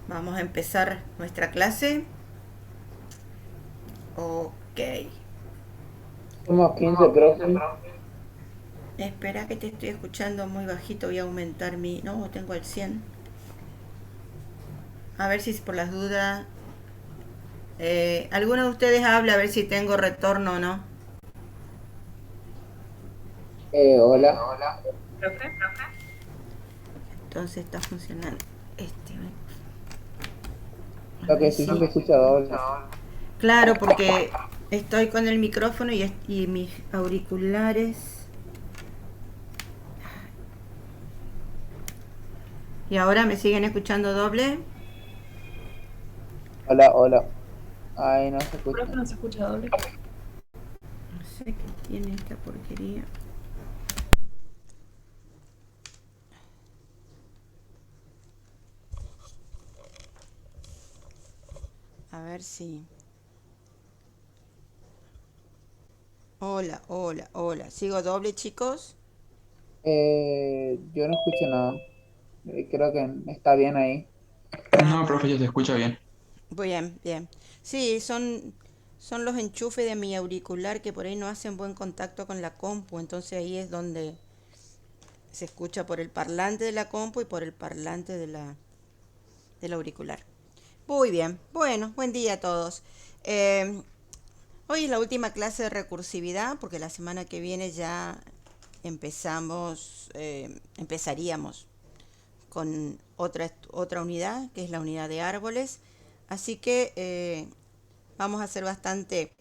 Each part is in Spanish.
Vamos a empezar nuestra clase. Ok. Somos 15, profe. Espera que te estoy escuchando muy bajito. Voy a aumentar mi... No, tengo el 100. A ver si por las dudas... ¿alguno de ustedes habla a ver si tengo retorno o no? Hola. Profe, Entonces está funcionando. Este, a Lo ver que sí si... se escucha doble. Claro, porque estoy con el micrófono y mis auriculares. ¿Y ahora me siguen escuchando doble? Hola, hola. Ay, no se escucha. profe no se escucha doble. No sé qué tiene esta porquería. A ver si... Hola, hola, hola. ¿Sigo doble, chicos? Yo no escucho nada. Creo que está bien ahí. Ah, No, profe, bueno. yo te escucho bien. Bien, bien. Sí, son los enchufes de mi auricular que por ahí no hacen buen contacto con la compu. Entonces ahí es donde se escucha por el parlante de la compu y por el parlante del auricular. Muy bien. Bueno, buen día a todos. Eh, Hoy es la última clase de recursividad porque la semana que viene ya empezaríamos con otra unidad, que es la unidad de árboles. Así que vamos a ser bastante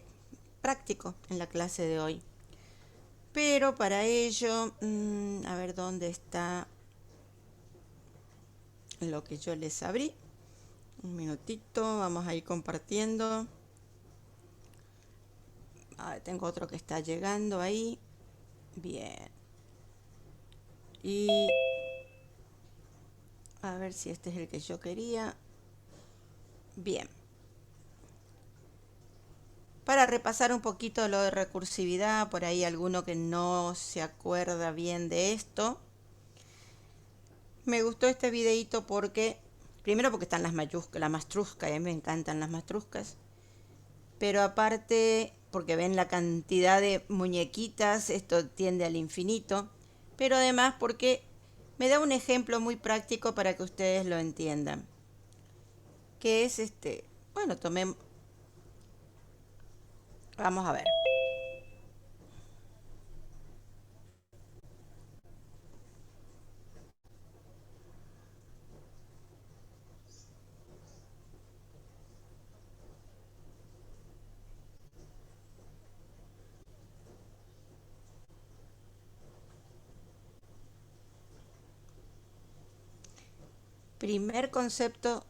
práctico en la clase de hoy. Pero para ello, a ver dónde está lo que yo les abrí. Un minutito, vamos a ir compartiendo. Tengo otro que está llegando ahí. Bien. Y a ver si este es el que yo quería. Bien. Para repasar un poquito lo de recursividad, por ahí alguno que no se acuerda bien de esto. Me gustó este videito porque, primero porque están las mayúsculas, la mastrusca, y a mí me encantan las mastruscas, pero aparte porque ven la cantidad de muñequitas, esto tiende al infinito, pero además porque me da un ejemplo muy práctico para que ustedes lo entiendan, que es bueno, vamos a ver. Primer concepto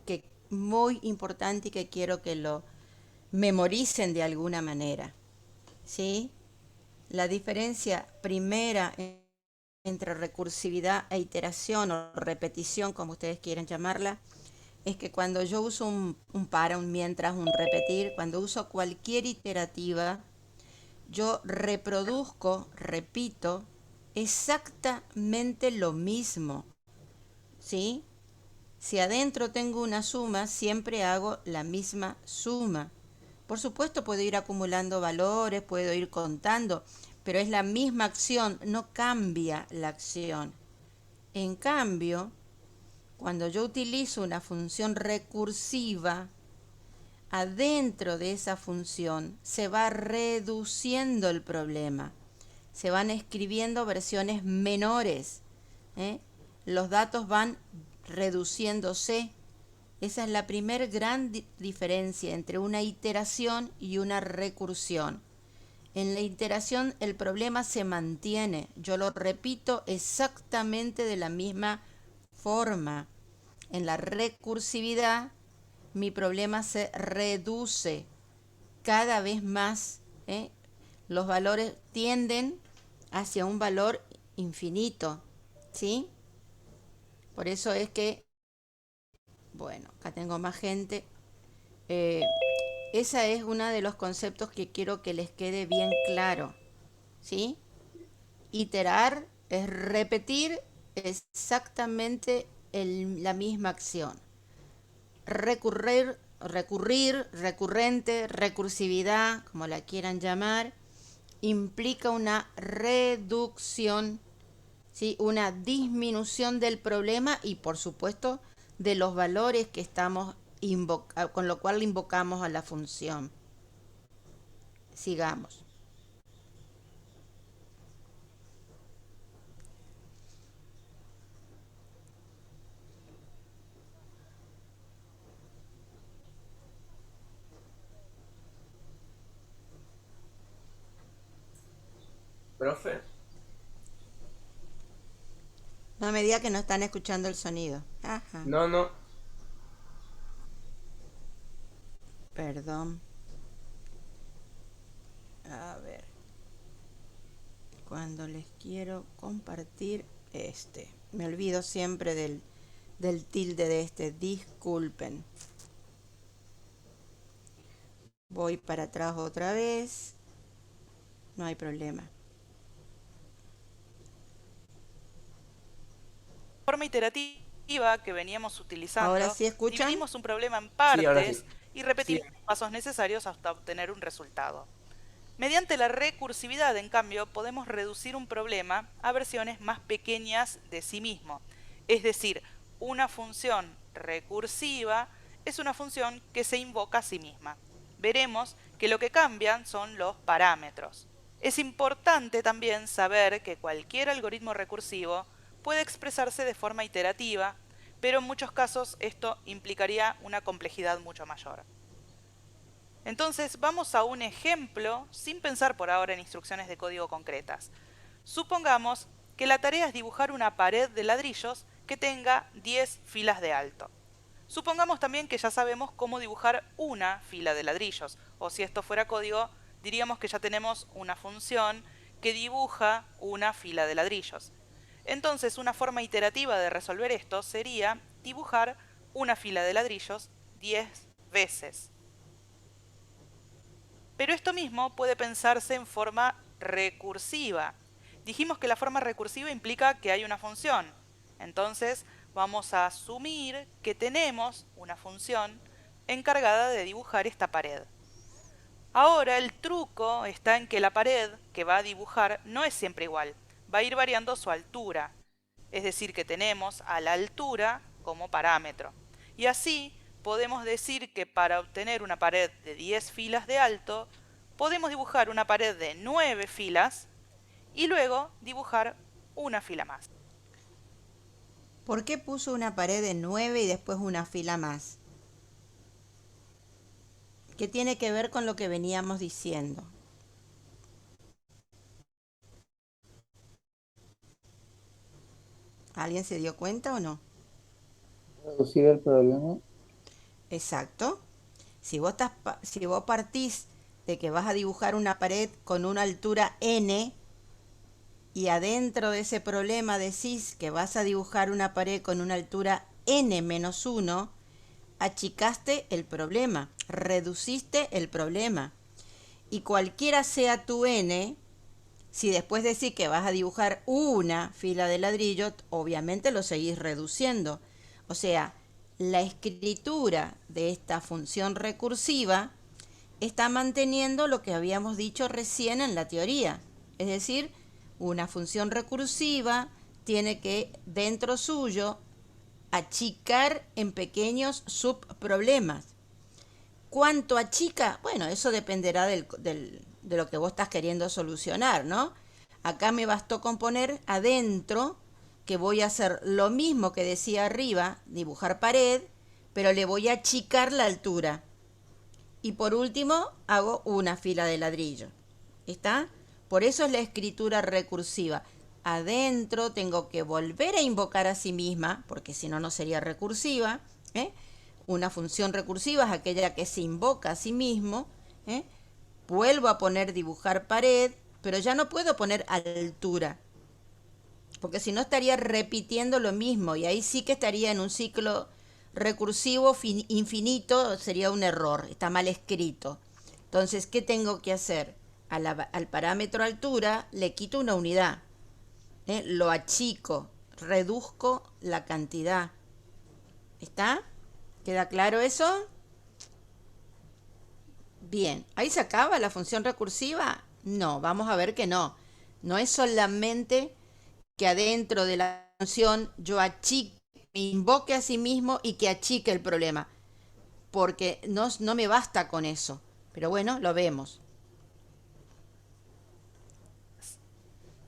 que muy importante y que quiero que lo memoricen de alguna manera, ¿sí? La diferencia primera entre recursividad e iteración o repetición, como ustedes quieran llamarla, es que cuando yo uso un para, un mientras, un repetir, cuando uso cualquier iterativa, yo reproduzco, repito, exactamente lo mismo, ¿sí? Si adentro tengo una suma, siempre hago la misma suma. Por supuesto, puedo ir acumulando valores, puedo ir contando, pero es la misma acción, no cambia la acción. En cambio, cuando yo utilizo una función recursiva, adentro de esa función se va reduciendo el problema. Se van escribiendo versiones menores. ¿eh? Los datos van reduciéndose. Esa es la primer gran diferencia entre una iteración y una recursión. En la iteración el problema se mantiene, yo lo repito exactamente de la misma forma. En la recursividad mi problema se reduce cada vez más. Los valores tienden hacia un valor infinito, ¿sí? Por eso es que, bueno, acá tengo más gente. Eh, Esa es uno de los conceptos que quiero que les quede bien claro, ¿sí? Iterar es repetir exactamente la misma acción. recurrente, recursividad, como la quieran llamar, implica una reducción, ¿sí? Una disminución del problema y por supuesto de los valores que estamos con lo cual invocamos a la función. Sigamos. Profe, No me diga que no están escuchando el sonido. Ajá, no, no. perdón. A ver, cuando les quiero compartir me olvido siempre del tilde de disculpen. Voy para atrás otra vez, no hay problema. Forma iterativa que veníamos utilizando, Ahora sí escuchan. dividimos un problema en Sí, ahora partes sí. y repetimos Sí. los pasos necesarios hasta obtener un resultado. Mediante la recursividad, en cambio, podemos reducir un problema a versiones más pequeñas de sí mismo. Es decir, una función recursiva es una función que se invoca a sí misma. Veremos que lo que cambian son los parámetros. Es importante también saber que cualquier algoritmo recursivo puede expresarse de forma iterativa, pero en muchos casos esto implicaría una complejidad mucho mayor. Entonces vamos a un ejemplo sin pensar por ahora en instrucciones de código concretas. Supongamos que la tarea es dibujar una pared de ladrillos que tenga 10 filas de alto. Supongamos también que ya sabemos cómo dibujar una fila de ladrillos, o si esto fuera código, diríamos que ya tenemos una función que dibuja una fila de ladrillos. Entonces una forma iterativa de resolver esto sería dibujar una fila de ladrillos 10 veces. Pero esto mismo puede pensarse en forma recursiva. Dijimos que la forma recursiva implica que hay una función. Entonces vamos a asumir que tenemos una función encargada de dibujar esta pared. Ahora el truco está en que la pared que va a dibujar no es siempre igual. Va a ir variando su altura. Es decir, que tenemos a la altura como parámetro. Y así podemos decir que para obtener una pared de 10 filas de alto, podemos dibujar una pared de 9 filas y luego dibujar una fila más. ¿Por qué puso una pared de 9 y después una fila más? ¿Qué tiene que ver con lo que veníamos diciendo? ¿Alguien se dio cuenta o no? Reducir el problema. Exacto. Si vos partís de que vas a dibujar una pared con una altura n y adentro de ese problema decís que vas a dibujar una pared con una altura n-1, achicaste el problema, reduciste el problema. Y cualquiera sea tu n, si después decís que vas a dibujar una fila de ladrillo, obviamente lo seguís reduciendo. O sea, la escritura de esta función recursiva está manteniendo lo que habíamos dicho recién en la teoría. Es decir, una función recursiva tiene que, dentro suyo, achicar en pequeños subproblemas. ¿Cuánto achica? Bueno, eso dependerá de lo que vos estás queriendo solucionar, ¿no? Acá me bastó con poner adentro que voy a hacer lo mismo que decía arriba, dibujar pared, pero le voy a achicar la altura. Y por último, hago una fila de ladrillo. ¿Está? Por eso es la escritura recursiva. Adentro tengo que volver a invocar a sí misma, porque si no, no sería recursiva. Una función recursiva es aquella que se invoca a sí mismo. Vuelvo a poner dibujar pared, pero ya no puedo poner altura, porque si no estaría repitiendo lo mismo y ahí sí que estaría en un ciclo recursivo infinito, sería un error, está mal escrito. Entonces, ¿qué tengo que hacer? Al parámetro altura le quito una unidad, lo achico, reduzco la cantidad. ¿Está? ¿Queda claro eso? Bien, ¿ahí se acaba la función recursiva? No, vamos a ver que no. No es solamente que adentro de la función yo achique, me invoque a sí mismo y que achique el problema, porque no me basta con eso. Pero bueno, lo vemos.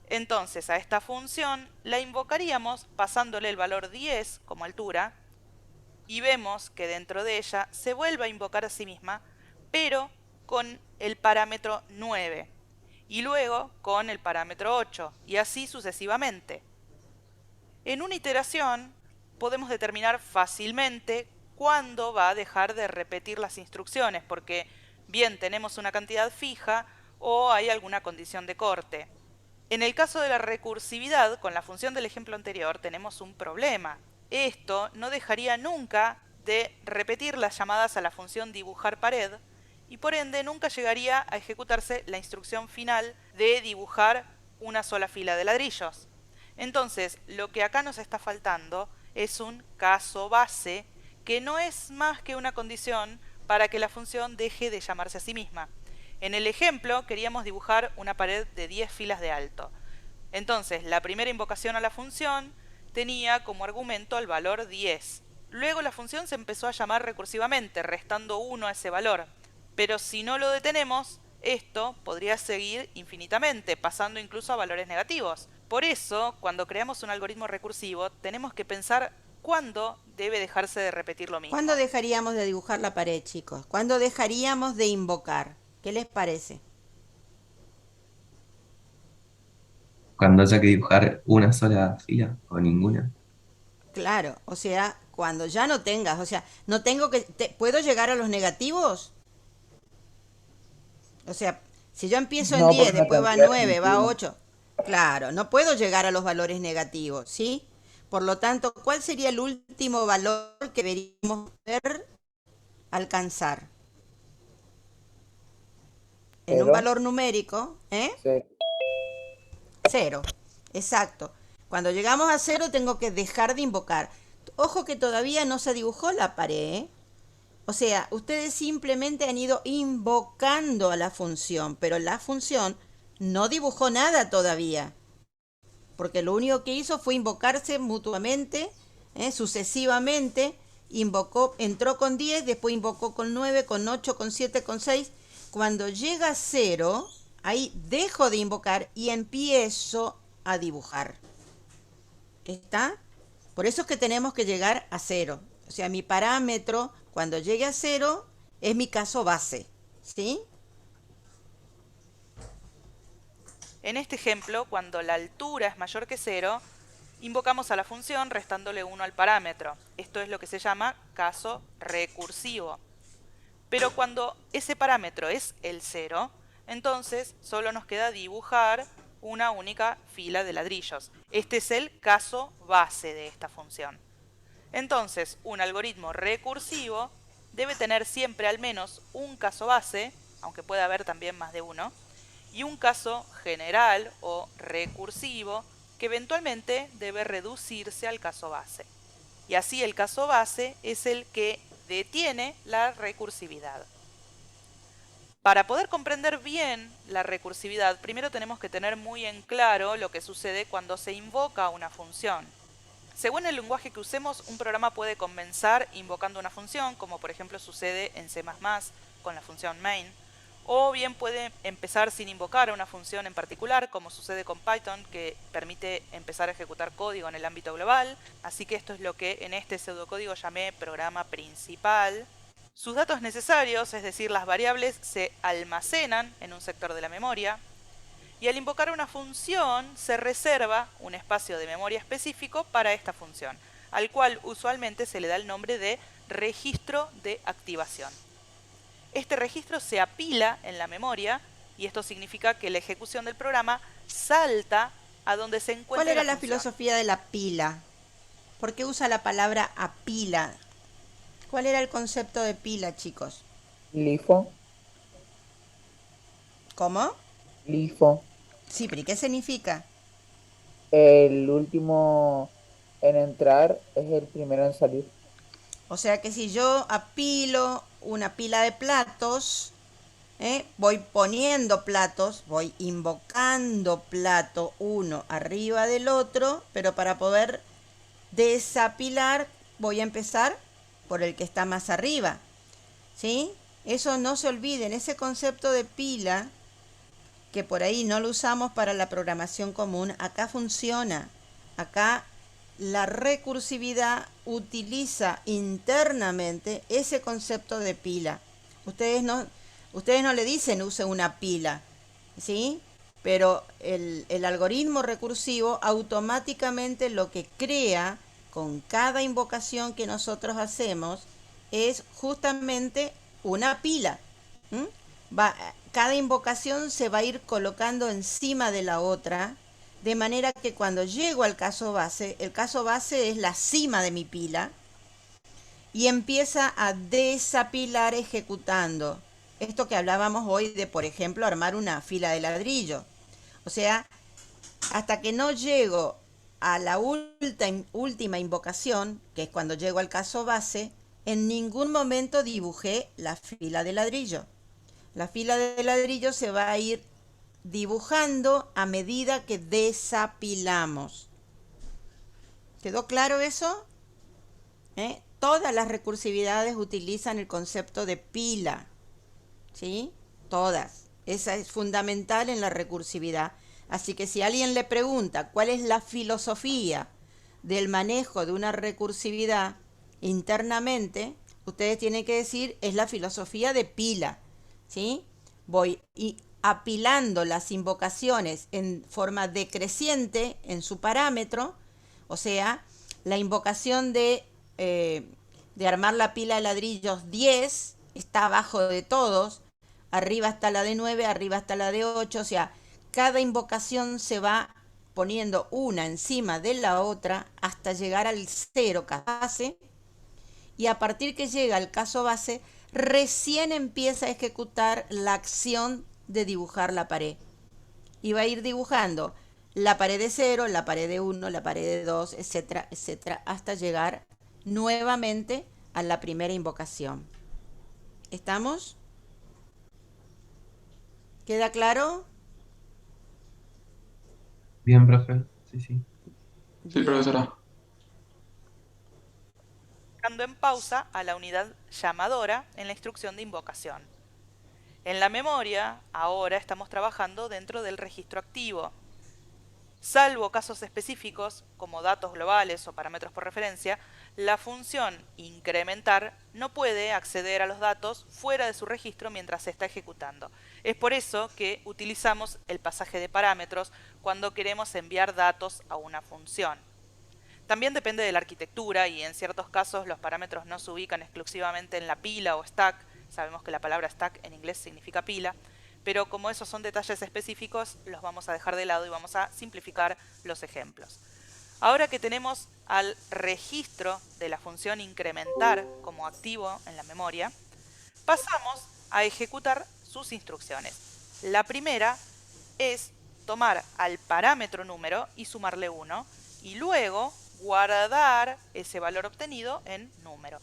Entonces a esta función la invocaríamos pasándole el valor 10 como altura y vemos que dentro de ella se vuelve a invocar a sí misma, pero con el parámetro 9 y luego con el parámetro 8 y así sucesivamente. En una iteración podemos determinar fácilmente cuándo va a dejar de repetir las instrucciones, porque bien tenemos una cantidad fija o hay alguna condición de corte. En el caso de la recursividad, con la función del ejemplo anterior, tenemos un problema. Esto no dejaría nunca de repetir las llamadas a la función dibujar pared y por ende nunca llegaría a ejecutarse la instrucción final de dibujar una sola fila de ladrillos. Entonces, lo que acá nos está faltando es un caso base que no es más que una condición para que la función deje de llamarse a sí misma. En el ejemplo queríamos dibujar una pared de 10 filas de alto. Entonces, la primera invocación a la función tenía como argumento el valor 10. Luego la función se empezó a llamar recursivamente, restando 1 a ese valor. Pero si no lo detenemos, esto podría seguir infinitamente, pasando incluso a valores negativos. Por eso, cuando creamos un algoritmo recursivo, tenemos que pensar cuándo debe dejarse de repetir lo mismo. ¿Cuándo dejaríamos de dibujar la pared, chicos? ¿Cuándo dejaríamos de invocar? ¿Qué les parece? Cuando haya que dibujar una sola fila o ninguna. Claro, o sea, cuando ya no tengas, o sea, no tengo que, ¿puedo llegar a los negativos? O sea, si yo empiezo en No, 10, porque no después va a tendría 9, va a sentido. 8, claro, no puedo llegar a los valores negativos, ¿sí? Por lo tanto, ¿cuál sería el último valor que deberíamos poder alcanzar? En un Pero, valor numérico, ¿eh? sí. 0, exacto. Cuando llegamos a 0 tengo que dejar de invocar. Ojo que todavía no se dibujó la pared, ¿eh? O sea, ustedes simplemente han ido invocando a la función, pero la función no dibujó nada todavía, porque lo único que hizo fue invocarse mutuamente, sucesivamente, invocó, entró con 10, después invocó con 9, con 8, con 7, con 6. Cuando llega a 0, ahí dejo de invocar y empiezo a dibujar. ¿Está? Por eso es que tenemos que llegar a 0. O sea, mi parámetro, cuando llegue a 0, es mi caso base. ¿Sí? En este ejemplo, cuando la altura es mayor que 0, invocamos a la función restándole 1 al parámetro. Esto es lo que se llama caso recursivo. Pero cuando ese parámetro es el 0, entonces solo nos queda dibujar una única fila de ladrillos. Este es el caso base de esta función. Entonces, un algoritmo recursivo debe tener siempre al menos un caso base, aunque pueda haber también más de uno, y un caso general o recursivo que eventualmente debe reducirse al caso base. Y así el caso base es el que detiene la recursividad. Para poder comprender bien la recursividad, primero tenemos que tener muy en claro lo que sucede cuando se invoca una función. Según el lenguaje que usemos, un programa puede comenzar invocando una función, como por ejemplo sucede en C++ con la función main, o bien puede empezar sin invocar a una función en particular, como sucede con Python, que permite empezar a ejecutar código en el ámbito global. Así que esto es lo que en este pseudocódigo llamé programa principal. Sus datos necesarios, es decir, las variables, se almacenan en un sector de la memoria. Y al invocar una función, se reserva un espacio de memoria específico para esta función, al cual usualmente se le da el nombre de registro de activación. Este registro se apila en la memoria y esto significa que la ejecución del programa salta a donde se encuentra ¿Cuál era la la función. filosofía de la pila? ¿Por qué usa la palabra apila? ¿Cuál era el concepto de pila, chicos? Lifo, ¿Cómo? lifo. Sí, pero ¿y qué significa? El último en entrar es el primero en salir. O sea que si yo apilo una pila de platos, voy poniendo platos, voy invocando plato uno arriba del otro, pero para poder desapilar voy a empezar por el que está más arriba, ¿sí? Eso no se olviden, ese concepto de pila, que por ahí no lo usamos para la programación común, acá funciona. Acá la recursividad utiliza internamente ese concepto de pila. Ustedes no le dicen use una pila, ¿sí? Pero el algoritmo recursivo automáticamente lo que crea con cada invocación que nosotros hacemos es justamente una pila. ¿Mm? Cada invocación se va a ir colocando encima de la otra, de manera que cuando llego al caso base, el caso base es la cima de mi pila, y empieza a desapilar ejecutando. Esto que hablábamos hoy de, por ejemplo, armar una fila de ladrillo. O sea, hasta que no llego a la última invocación, que es cuando llego al caso base, en ningún momento dibujé la fila de ladrillo. La fila de ladrillo se va a ir dibujando a medida que desapilamos. ¿Quedó claro eso? Todas las recursividades utilizan el concepto de pila, ¿sí? Todas. Esa es fundamental en la recursividad. Así que si alguien le pregunta cuál es la filosofía del manejo de una recursividad internamente, ustedes tienen que decir, es la filosofía de pila, ¿sí? Voy apilando las invocaciones en forma decreciente en su parámetro, o sea, la invocación de armar la pila de ladrillos 10 está abajo de todos, arriba está la de 9, arriba está la de 8, o sea, cada invocación se va poniendo una encima de la otra hasta llegar al 0 caso base, y a partir que llega al caso base, recién empieza a ejecutar la acción de dibujar la pared. Y va a ir dibujando la pared de 0, la pared de 1, la pared de 2, etcétera, etcétera, hasta llegar nuevamente a la primera invocación. ¿Estamos? ¿Queda claro? Bien, profe. Sí, sí. Sí, profesora. Dejando en pausa a la unidad llamadora en la instrucción de invocación. En la memoria, ahora estamos trabajando dentro del registro activo. Salvo casos específicos, como datos globales o parámetros por referencia, la función incrementar no puede acceder a los datos fuera de su registro mientras se está ejecutando. Es por eso que utilizamos el pasaje de parámetros cuando queremos enviar datos a una función. También depende de la arquitectura y en ciertos casos los parámetros no se ubican exclusivamente en la pila o stack. Sabemos que la palabra stack en inglés significa pila, pero como esos son detalles específicos, los vamos a dejar de lado y vamos a simplificar los ejemplos. Ahora que tenemos al registro de la función incrementar como activo en la memoria, pasamos a ejecutar sus instrucciones. La primera es tomar al parámetro número y sumarle 1, y luego guardar ese valor obtenido en número.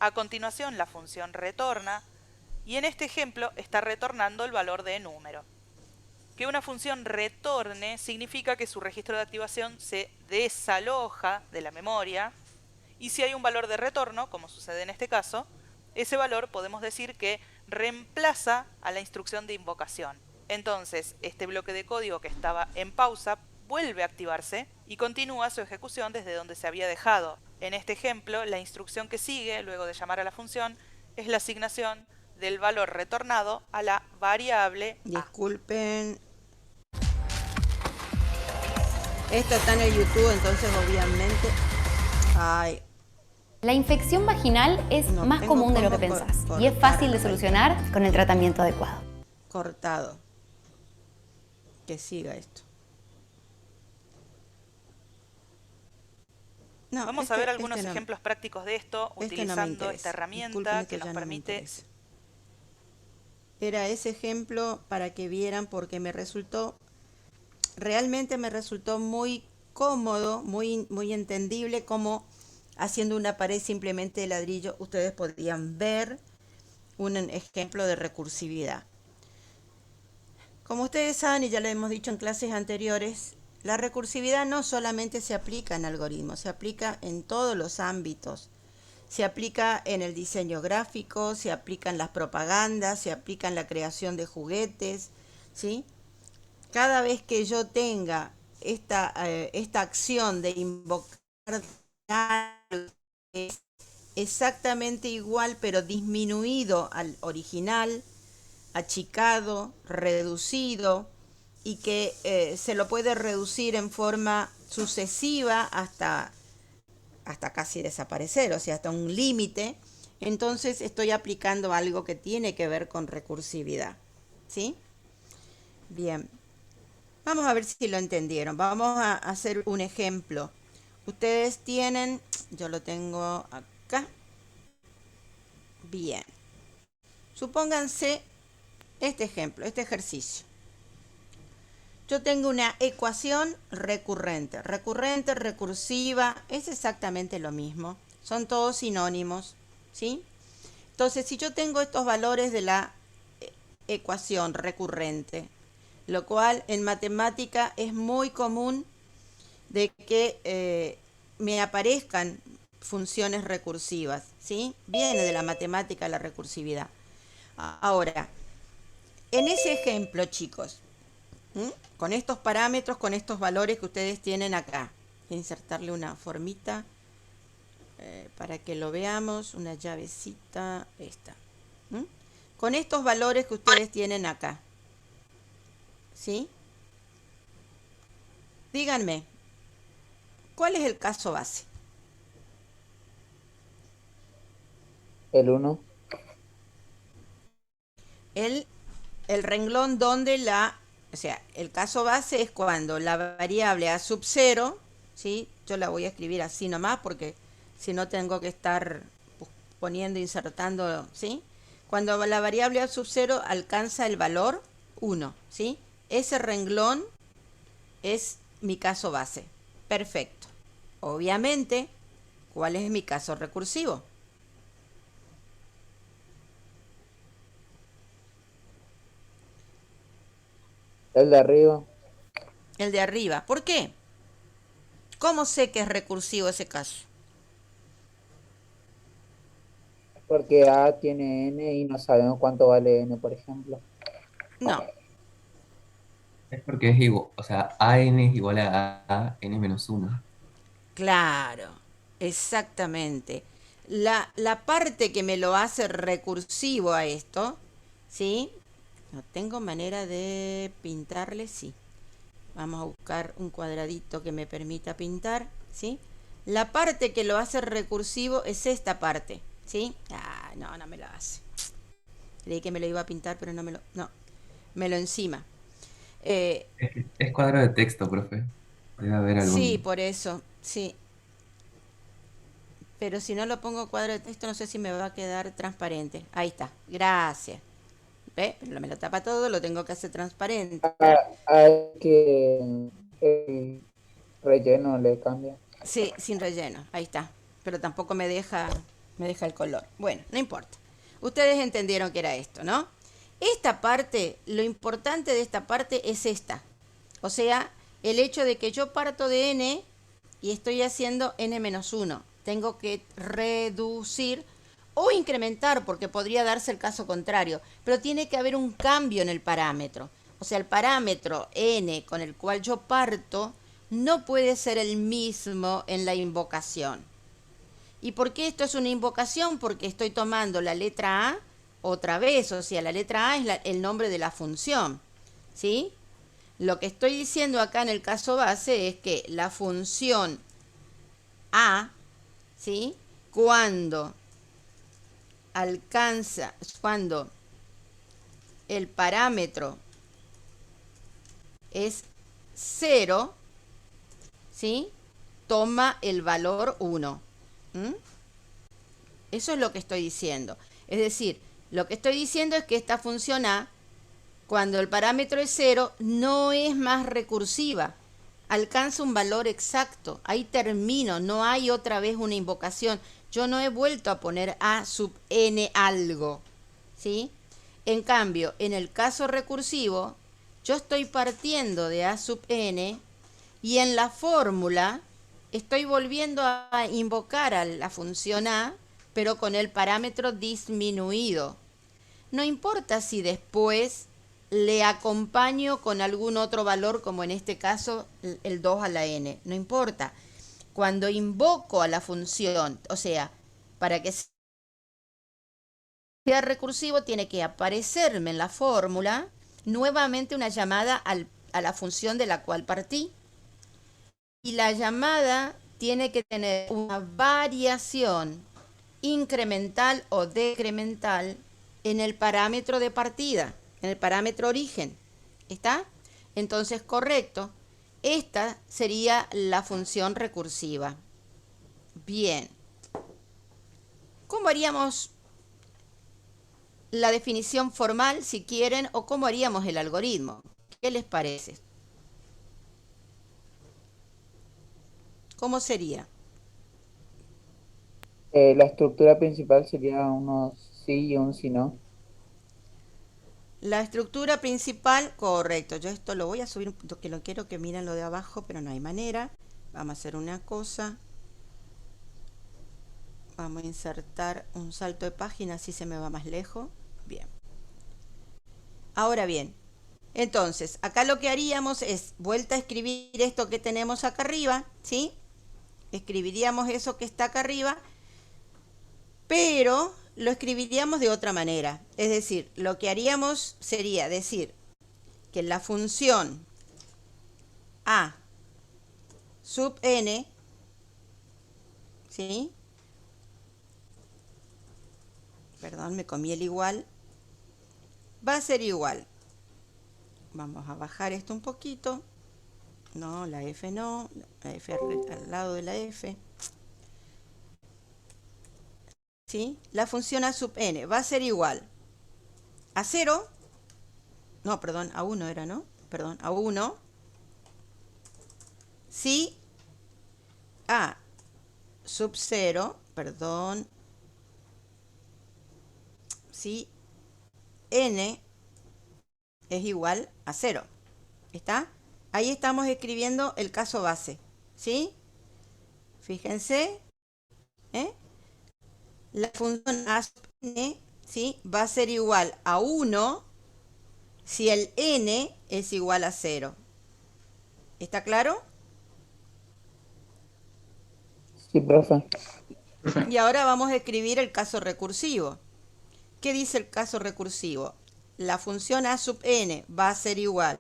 A continuación la función retorna, y en este ejemplo está retornando el valor de número. Que una función retorne significa que su registro de activación se desaloja de la memoria, y si hay un valor de retorno, como sucede en este caso, ese valor podemos decir que reemplaza a la instrucción de invocación. Entonces, este bloque de código que estaba en pausa vuelve a activarse y continúa su ejecución desde donde se había dejado. En este ejemplo, la instrucción que sigue, luego de llamar a la función, es la asignación del valor retornado a la variable A. Disculpen. Esto está en el YouTube, entonces obviamente... Ay, La infección vaginal es No más tengo común de lo que cómo pensás cortar. y es fácil de solucionar con el tratamiento adecuado. cortado. Que siga esto. No, Vamos a ver algunos ejemplos prácticos de esto no me utilizando interesa. esta herramienta Disculpen, que ya nos no me permite... interesa. Era ese ejemplo para que vieran, porque realmente me resultó muy cómodo, muy entendible cómo haciendo una pared simplemente de ladrillo, ustedes podrían ver un ejemplo de recursividad. Como ustedes saben, y ya lo hemos dicho en clases anteriores, la recursividad no solamente se aplica en algoritmos, se aplica en todos los ámbitos. Se aplica en el diseño gráfico, se aplica en las propagandas, se aplica en la creación de juguetes, ¿sí? Cada vez que yo tenga esta acción de invocar algo que es exactamente igual pero disminuido al original, achicado, reducido, y que se lo puede reducir en forma sucesiva hasta casi desaparecer, o sea, hasta un límite, entonces estoy aplicando algo que tiene que ver con recursividad, ¿sí? Bien, vamos a ver si lo entendieron. Vamos a hacer un ejemplo. Ustedes tienen, yo lo tengo acá. Bien. Supónganse este ejemplo, este ejercicio. Yo tengo una ecuación recurrente. Recurrente, recursiva, es exactamente lo mismo. Son todos sinónimos, ¿sí? Entonces, si yo tengo estos valores de la ecuación recurrente, lo cual en matemática es muy común de que me aparezcan funciones recursivas, ¿sí? Viene de la matemática la recursividad. Ahora, en ese ejemplo, chicos, con estos parámetros, con estos valores que ustedes tienen acá, voy a insertarle una formita para que lo veamos, una llavecita, esta. Con estos valores que ustedes tienen acá, ¿sí? Díganme, ¿cuál es el caso base? El 1. El renglón donde o sea, el caso base es cuando la variable a sub 0, ¿sí? Yo la voy a escribir así nomás porque si no tengo que estar poniendo, insertando, ¿sí? Cuando la variable a sub 0 alcanza el valor 1, ¿sí? Ese renglón es mi caso base. Perfecto. Obviamente, ¿cuál es mi caso recursivo? El de arriba. El de arriba. ¿Por qué? ¿Cómo sé que es recursivo ese caso? Porque A tiene N y no sabemos cuánto vale N, por ejemplo. No, Es porque es igual, o sea, AN es igual a N menos 1. claro, exactamente. La parte que me lo hace recursivo a esto, ¿sí? No tengo manera de pintarle, sí. Vamos a buscar un cuadradito que me permita pintar, ¿sí? La parte que lo hace recursivo es esta parte, ¿sí? Ah, no me lo hace. Creí que me lo iba a pintar, pero no, me lo encima. Es cuadro de texto, profe. Debe haber Sí, algún... por eso, sí. Pero si no lo pongo cuadro de texto, no sé si me va a quedar transparente. Ahí está, gracias. ¿Ve? Pero me lo tapa todo, lo tengo que hacer transparente. Hay que el relleno le cambia. Sí, sin relleno, ahí está. Pero tampoco me deja el color. Bueno, no importa. Ustedes entendieron que era esto, ¿no? Esta parte, lo importante de esta parte es esta. O sea, el hecho de que yo parto de n y estoy haciendo n-1. Tengo que reducir o incrementar, porque podría darse el caso contrario. Pero tiene que haber un cambio en el parámetro. O sea, el parámetro n con el cual yo parto no puede ser el mismo en la invocación. ¿Y por qué esto es una invocación? Porque estoy tomando la letra A otra vez, o sea, la letra A es el nombre de la función, ¿sí? Lo que estoy diciendo acá en el caso base es que la función A, ¿sí? Cuando el parámetro es 0, ¿sí? Toma el valor 1. Eso es lo que estoy diciendo. Es decir, lo que estoy diciendo es que esta función A, cuando el parámetro es 0, no es más recursiva. alcanza un valor exacto. Ahí termino, no hay otra vez una invocación. Yo no he vuelto a poner A sub n algo, ¿sí? En cambio, en el caso recursivo, yo estoy partiendo de A sub n y en la fórmula estoy volviendo a invocar a la función A, pero con el parámetro disminuido. No importa si después le acompaño con algún otro valor, como en este caso el 2 a la n, no importa. Cuando invoco a la función, o sea, para que sea recursivo tiene que aparecerme en la fórmula nuevamente una llamada a la función de la cual partí. Y la llamada tiene que tener una variación incremental o decremental en el parámetro de partida, en el parámetro origen. ¿Está? Entonces, correcto. Esta sería la función recursiva. Bien. ¿Cómo haríamos la definición formal, si quieren, o cómo haríamos el algoritmo? ¿Qué les parece? ¿Cómo sería? La estructura principal sería unos sí y un sí no. La estructura principal, correcto. Yo esto lo voy a subir, que lo quiero que miren lo de abajo, pero no hay manera. Vamos a hacer una cosa. Vamos a insertar un salto de página, así se me va más lejos. Bien. Ahora bien, entonces, acá lo que haríamos es vuelta a escribir esto que tenemos acá arriba, ¿sí? Escribiríamos eso que está acá arriba, pero lo escribiríamos de otra manera. Es decir, lo que haríamos sería decir que la función A sub n, ¿sí? Perdón, me comí el igual. Va a ser igual. Vamos a bajar esto un poquito. No, la F no. La F al lado de la F. ¿Sí? La función A sub n va a ser igual a 0. No, perdón, a 1 era, ¿no? Perdón, a 1. Si A sub 0, perdón. Si n es igual a 0. ¿Está? Ahí estamos escribiendo el caso base. ¿Sí? Fíjense. La función A sub n, ¿sí? Va a ser igual a 1 si el n es igual a 0. ¿Está claro? Sí, profe. Y ahora vamos a escribir el caso recursivo. ¿Qué dice el caso recursivo? La función A sub n va a ser igual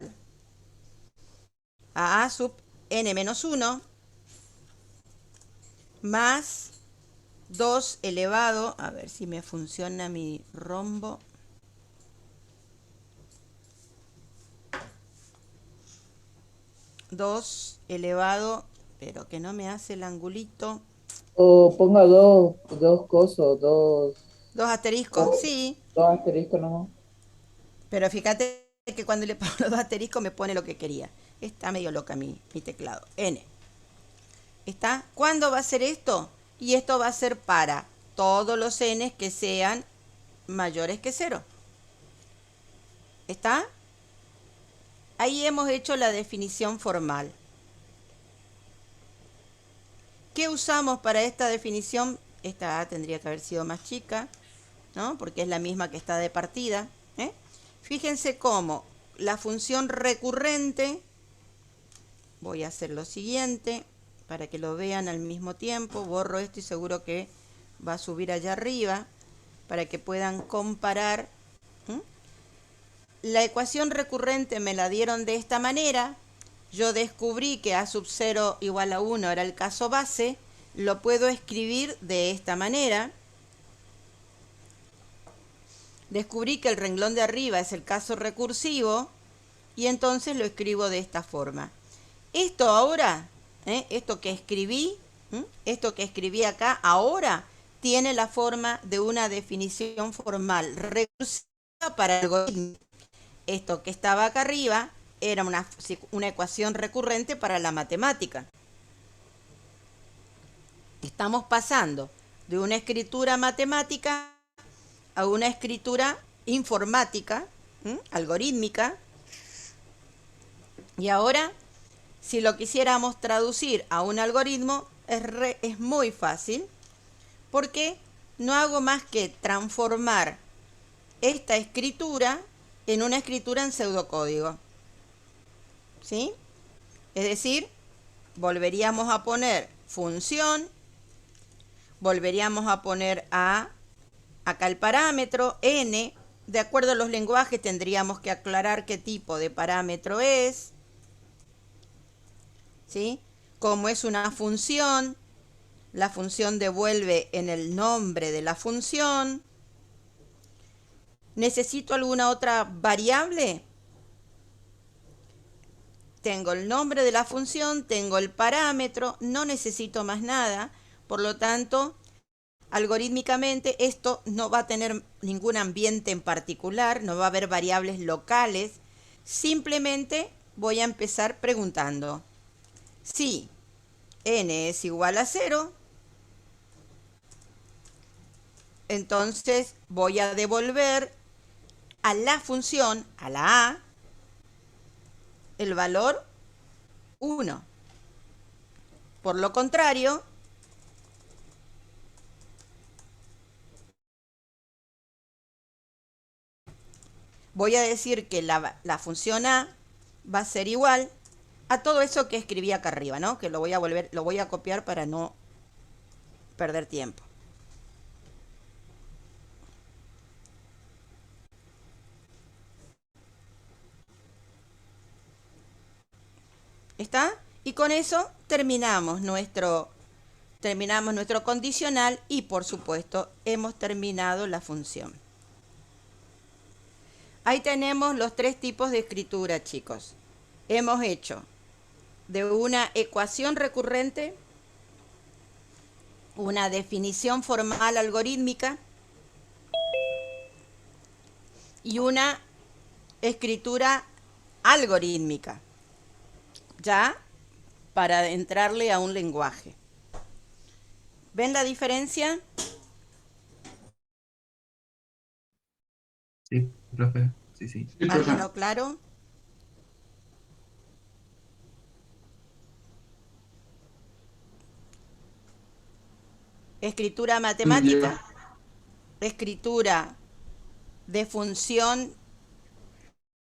a A sub n menos 1 más 2 elevado, a ver si me funciona mi rombo. Dos elevado, pero que no me hace el angulito. O ponga dos cosas, Dos asteriscos, sí. dos asteriscos nomás. Pero fíjate que cuando le pongo los dos asteriscos me pone lo que quería. Está medio loca mi teclado. N. ¿Está? ¿Cuándo va a ser esto? Y esto va a ser para todos los n que sean mayores que 0. ¿Está? Ahí hemos hecho la definición formal. ¿Qué usamos para esta definición? Esta A tendría que haber sido más chica, ¿no? Porque es la misma que está de partida. Fíjense cómo la función recurrente, voy a hacer lo siguiente para que lo vean al mismo tiempo, borro esto y seguro que va a subir allá arriba para que puedan comparar. La ecuación recurrente me la dieron de esta manera. Yo descubrí que A sub 0 igual a 1 era el caso base. Lo puedo escribir de esta manera. Descubrí que el renglón de arriba es el caso recursivo y entonces lo escribo de esta forma. Esto ahora, esto que escribí acá, ahora tiene la forma de una definición formal recursiva para el algoritmo. Esto que estaba acá arriba era una ecuación recurrente para la matemática. Estamos pasando de una escritura matemática a una escritura informática, algorítmica. Y ahora, si lo quisiéramos traducir a un algoritmo, es muy fácil, porque no hago más que transformar esta escritura en una escritura en pseudocódigo. ¿Sí? Es decir, volveríamos a poner función, volveríamos a poner acá el parámetro, n. De acuerdo a los lenguajes tendríamos que aclarar qué tipo de parámetro es. ¿Sí? Como es una función, la función devuelve en el nombre de la función. ¿Necesito alguna otra variable? Tengo el nombre de la función, tengo el parámetro, no necesito más nada. Por lo tanto, algorítmicamente esto no va a tener ningún ambiente en particular, no va a haber variables locales. Simplemente voy a empezar preguntando: si n es igual a 0, entonces voy a devolver a la función, a la a, el valor 1. Por lo contrario, voy a decir que la función a va a ser igual a todo eso que escribí acá arriba, ¿no? Que lo voy a copiar para no perder tiempo. ¿Está? Y con eso terminamos nuestro condicional y, por supuesto, hemos terminado la función. Ahí tenemos los 3 tipos de escritura, chicos. Hemos hecho de una ecuación recurrente una definición formal algorítmica y una escritura algorítmica, ya para entrarle a un lenguaje. ¿Ven la diferencia? Sí, profe. Sí, sí. Sí, ¿Ha profe. quedado claro? Escritura matemática, escritura de función,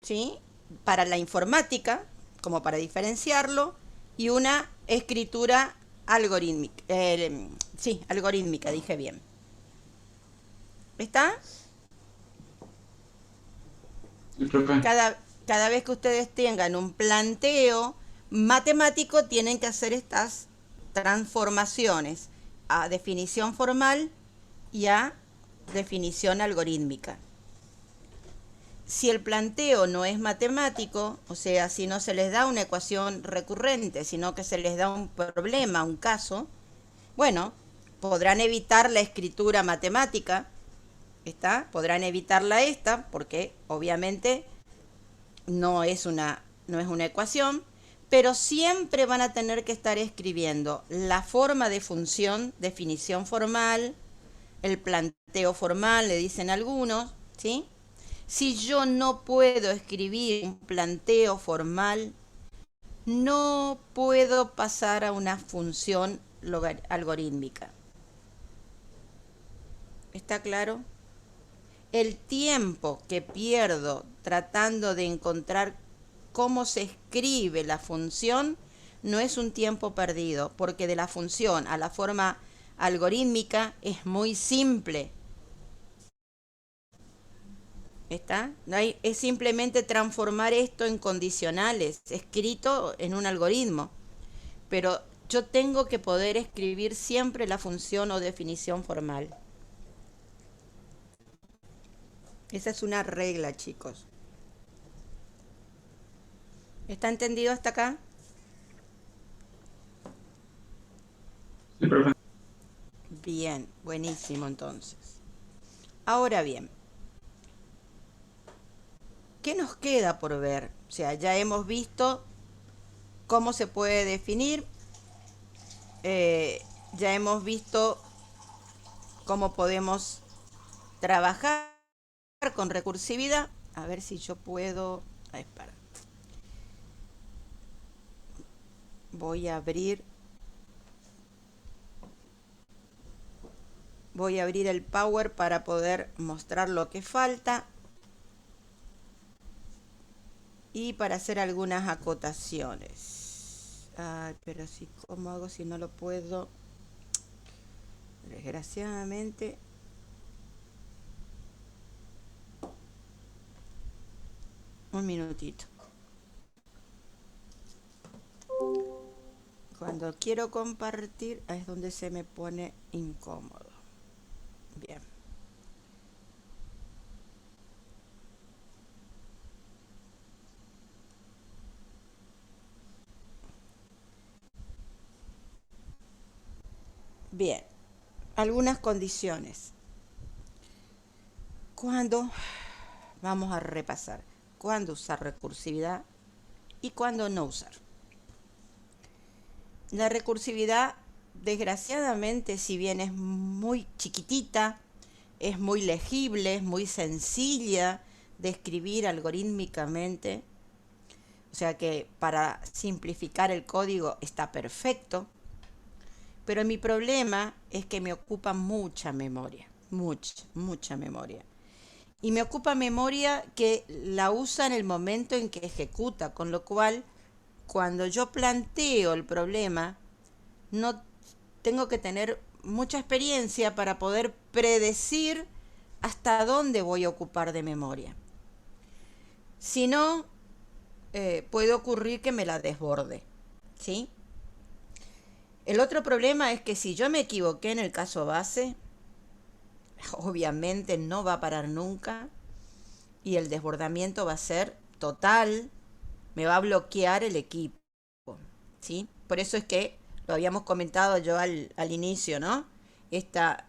¿sí?, para la informática, como para diferenciarlo, y una escritura algorítmica. Sí, algorítmica, dije bien. ¿Está? Sí, profe. Cada vez que ustedes tengan un planteo matemático, tienen que hacer estas transformaciones a definición formal y a definición algorítmica. Si el planteo no es matemático, o sea, si no se les da una ecuación recurrente, sino que se les da un problema, un caso, bueno, podrán evitar la escritura matemática, ¿está? Podrán evitarla esta, porque obviamente no es una ecuación, pero siempre van a tener que estar escribiendo la forma de función, definición formal, el planteo formal, le dicen algunos, ¿sí? Si yo no puedo escribir un planteo formal, no puedo pasar a una función algorítmica. ¿Está claro? El tiempo que pierdo tratando de encontrar cómo se escribe la función no es un tiempo perdido, porque de la función a la forma algorítmica es muy simple. ¿Está? Es simplemente transformar esto en condicionales, escrito en un algoritmo. Pero yo tengo que poder escribir siempre la función o definición formal. Esa es una regla, chicos. ¿Está entendido hasta acá? Sí, profe. Bien, buenísimo entonces. Ahora bien, ¿qué nos queda por ver? O sea, ya hemos visto cómo se puede definir, ya hemos visto cómo podemos trabajar con recursividad. A ver si yo puedo... espera. Voy a abrir el Power para poder mostrar lo que falta y para hacer algunas acotaciones. Pero si, ¿cómo hago si no lo puedo? Desgraciadamente. Un minutito. Cuando quiero compartir es donde se me pone incómodo. Bien. Bien. Algunas condiciones. ¿Cuándo? Vamos a repasar. ¿Cuándo usar recursividad y cuándo no usar? La recursividad, desgraciadamente, si bien es muy chiquitita, es muy legible, es muy sencilla de escribir algorítmicamente, o sea que para simplificar el código está perfecto, pero mi problema es que me ocupa mucha memoria, mucha memoria. Y me ocupa memoria que la usa en el momento en que ejecuta, con lo cual, cuando yo planteo el problema, no tengo que tener mucha experiencia para poder predecir hasta dónde voy a ocupar de memoria. Si no, puede ocurrir que me la desborde, ¿sí? El otro problema es que si yo me equivoqué en el caso base, obviamente no va a parar nunca y el desbordamiento va a ser total, me va a bloquear el equipo, ¿sí? Por eso es que lo habíamos comentado yo al inicio, ¿no?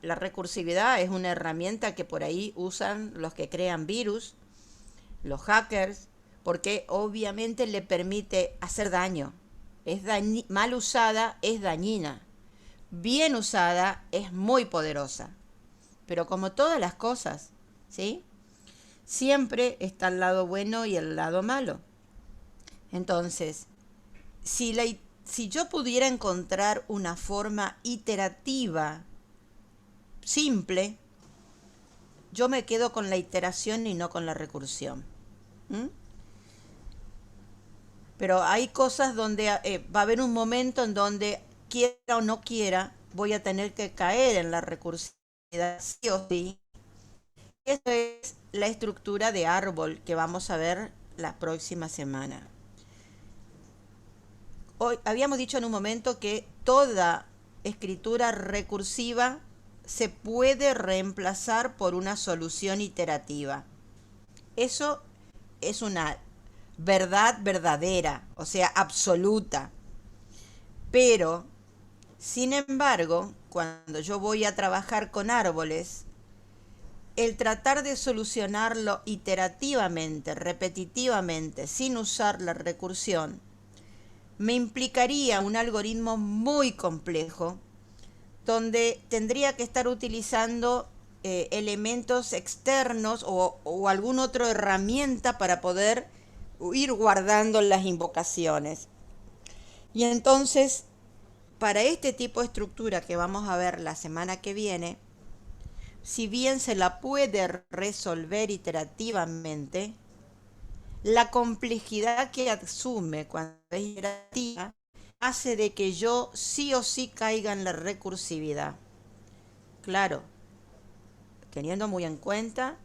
La recursividad es una herramienta que por ahí usan los que crean virus, los hackers, porque obviamente le permite hacer daño. Mal usada es dañina, bien usada es muy poderosa. Pero como todas las cosas, ¿sí? Siempre está el lado bueno y el lado malo. Entonces, si yo pudiera encontrar una forma iterativa, simple, yo me quedo con la iteración y no con la recursión. Pero hay cosas donde va a haber un momento en donde, quiera o no quiera, voy a tener que caer en la recursividad, sí o sí. Eso es la estructura de árbol que vamos a ver la próxima semana. Hoy habíamos dicho en un momento que toda escritura recursiva se puede reemplazar por una solución iterativa. Eso es una verdad verdadera, o sea, absoluta. Pero, sin embargo, cuando yo voy a trabajar con árboles, el tratar de solucionarlo iterativamente, repetitivamente, sin usar la recursión, me implicaría un algoritmo muy complejo, donde tendría que estar utilizando elementos externos o alguna otra herramienta para poder ir guardando las invocaciones. Y entonces, para este tipo de estructura que vamos a ver la semana que viene, si bien se la puede resolver iterativamente, la complejidad que asume cuando es iterativa hace de que yo sí o sí caiga en la recursividad. Claro, teniendo muy en cuenta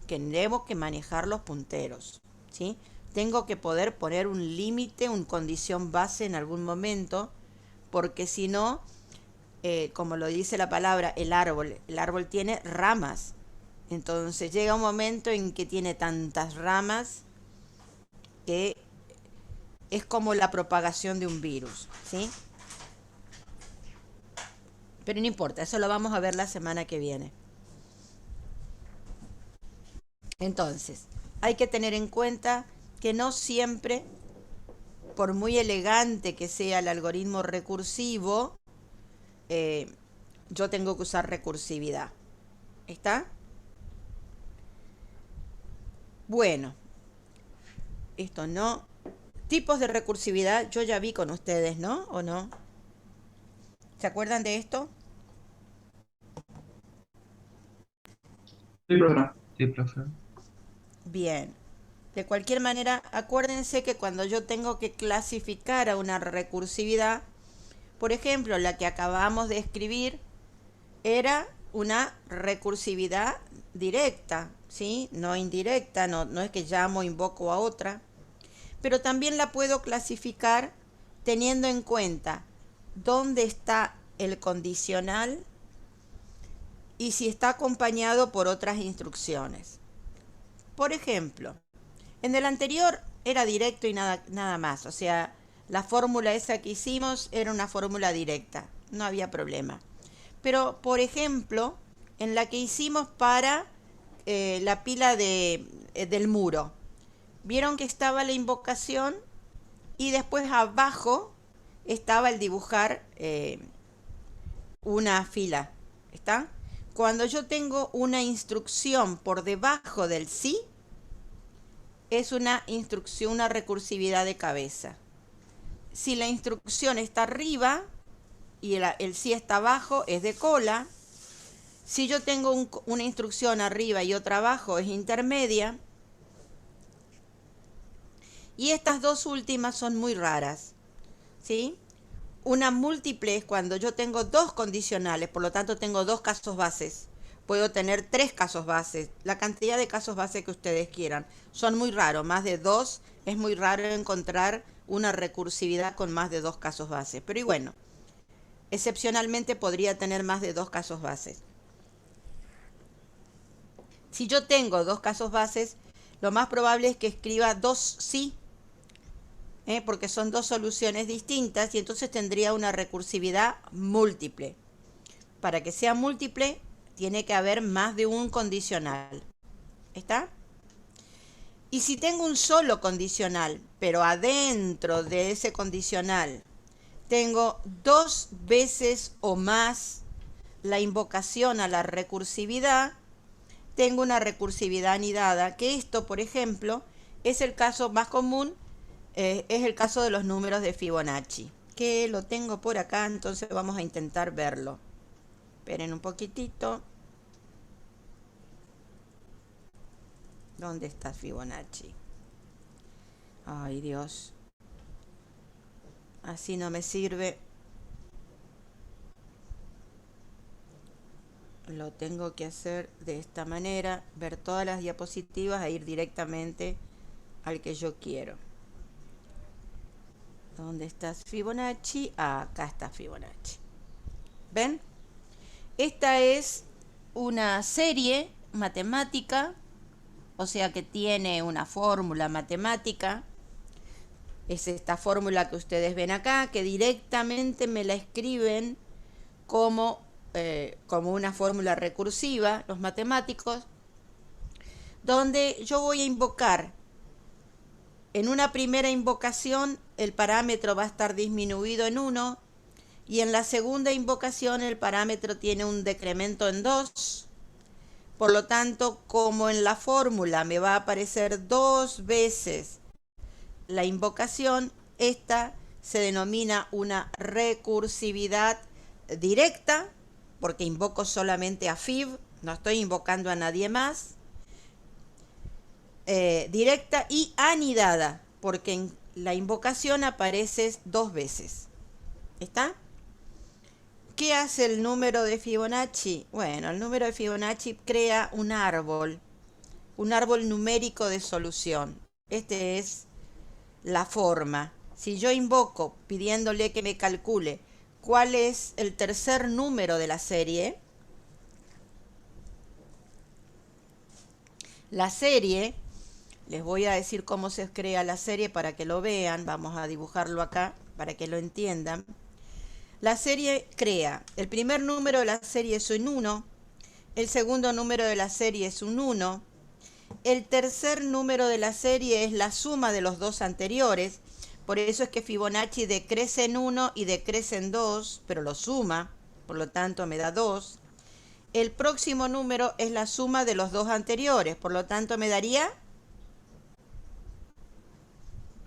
que tengo que manejar los punteros, ¿sí? Tengo que poder poner un límite, una condición base en algún momento, porque si no, como lo dice la palabra, el árbol tiene ramas. Entonces llega un momento en que tiene tantas ramas que es como la propagación de un virus, ¿sí? Pero no importa, eso lo vamos a ver la semana que viene. Entonces, hay que tener en cuenta que no siempre, por muy elegante que sea el algoritmo recursivo, yo tengo que usar recursividad. ¿Está? Bueno, esto no. Tipos de recursividad, yo ya vi con ustedes, ¿no? ¿O no? ¿Se acuerdan de esto? Sí, profesora. Sí, profe. Bien. De cualquier manera, acuérdense que cuando yo tengo que clasificar a una recursividad, por ejemplo, la que acabamos de escribir era una recursividad directa, ¿sí? No indirecta, no es que llamo, invoco a otra. Pero también la puedo clasificar teniendo en cuenta dónde está el condicional y si está acompañado por otras instrucciones. Por ejemplo, en el anterior era directo y nada más, o sea, la fórmula esa que hicimos era una fórmula directa, no había problema. Pero, por ejemplo, en la que hicimos para la pila del muro, vieron que estaba la invocación y después abajo estaba el dibujar una fila, ¿está? Cuando yo tengo una instrucción por debajo del sí, es una instrucción, una recursividad de cabeza. Si la instrucción está arriba y el sí está abajo, es de cola. Si yo tengo una instrucción arriba y otra abajo, es intermedia. Y estas dos últimas son muy raras, ¿sí? Una múltiple es cuando yo tengo dos condicionales, por lo tanto tengo dos casos bases. Puedo tener 3 casos bases, la cantidad de casos bases que ustedes quieran. Son muy raros, más de 2 es muy raro encontrar una recursividad con más de 2 casos bases. Pero y bueno, excepcionalmente podría tener más de 2 casos bases. Si yo tengo 2 casos bases, lo más probable es que escriba 2 sí, porque son 2 soluciones distintas y entonces tendría una recursividad múltiple. Para que sea múltiple, tiene que haber más de un condicional. ¿Está? Y si tengo un solo condicional, pero adentro de ese condicional tengo 2 veces o más la invocación a la recursividad, tengo una recursividad anidada, que esto, por ejemplo, es el caso más común, es el caso de los números de Fibonacci, que lo tengo por acá, entonces vamos a intentar verlo. Esperen un poquitito. ¿Dónde está Fibonacci? Ay, Dios. Así no me sirve. Lo tengo que hacer de esta manera, ver todas las diapositivas e ir directamente al que yo quiero. ¿Dónde está Fibonacci? Acá está Fibonacci. ¿Ven? Esta es una serie matemática, o sea que tiene una fórmula matemática. Es esta fórmula que ustedes ven acá, que directamente me la escriben como una fórmula recursiva, los matemáticos, donde yo voy a invocar. En una primera invocación el parámetro va a estar disminuido en 1 y en la segunda invocación el parámetro tiene un decremento en 2. Por lo tanto, como en la fórmula me va a aparecer 2 veces la invocación, esta se denomina una recursividad directa, porque invoco solamente a Fib, no estoy invocando a nadie más. Directa y anidada, porque en la invocación aparece 2 veces. ¿Está? ¿Qué hace el número de Fibonacci? Bueno, el número de Fibonacci crea un árbol numérico de solución. Este es la forma. Si yo invoco pidiéndole que me calcule cuál es el tercer número de la serie, la serie, les voy a decir cómo se crea la serie para que lo vean, vamos a dibujarlo acá para que lo entiendan. La serie crea, el primer número de la serie es un 1, el segundo número de la serie es un 1, el tercer número de la serie es la suma de los dos anteriores. Por eso es que Fibonacci decrece en 1 y decrece en 2, pero lo suma, por lo tanto me da 2. El próximo número es la suma de los dos anteriores, por lo tanto me daría,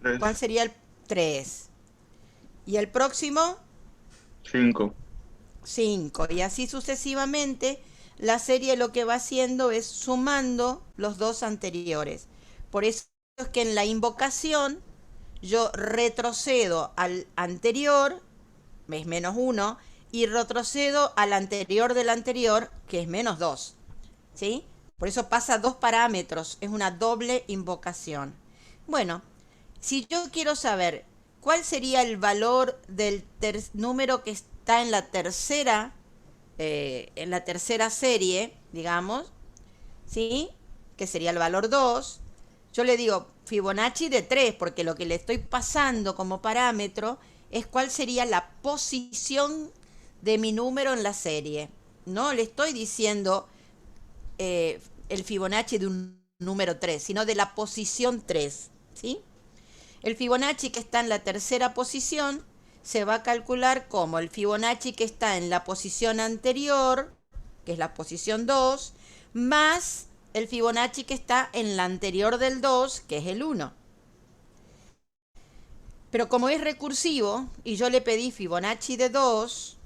3, ¿cuál sería el 3? Y el próximo, 5. 5. Y así sucesivamente, la serie lo que va haciendo es sumando los dos anteriores. Por eso es que en la invocación yo retrocedo al anterior, es menos 1, y retrocedo al anterior del anterior, que es menos 2. ¿Sí? Por eso pasa dos parámetros, es una doble invocación. Bueno, si yo quiero saber cuál sería el valor del número que está en la tercera serie, digamos, ¿sí? Que sería el valor 2, yo le digo Fibonacci de 3, porque lo que le estoy pasando como parámetro es cuál sería la posición de mi número en la serie. No le estoy diciendo el Fibonacci de un número 3, sino de la posición 3, ¿sí? El Fibonacci que está en la tercera posición se va a calcular como el Fibonacci que está en la posición anterior, que es la posición 2, más el Fibonacci que está en la anterior del 2, que es el 1. Pero como es recursivo y yo le pedí Fibonacci de 2,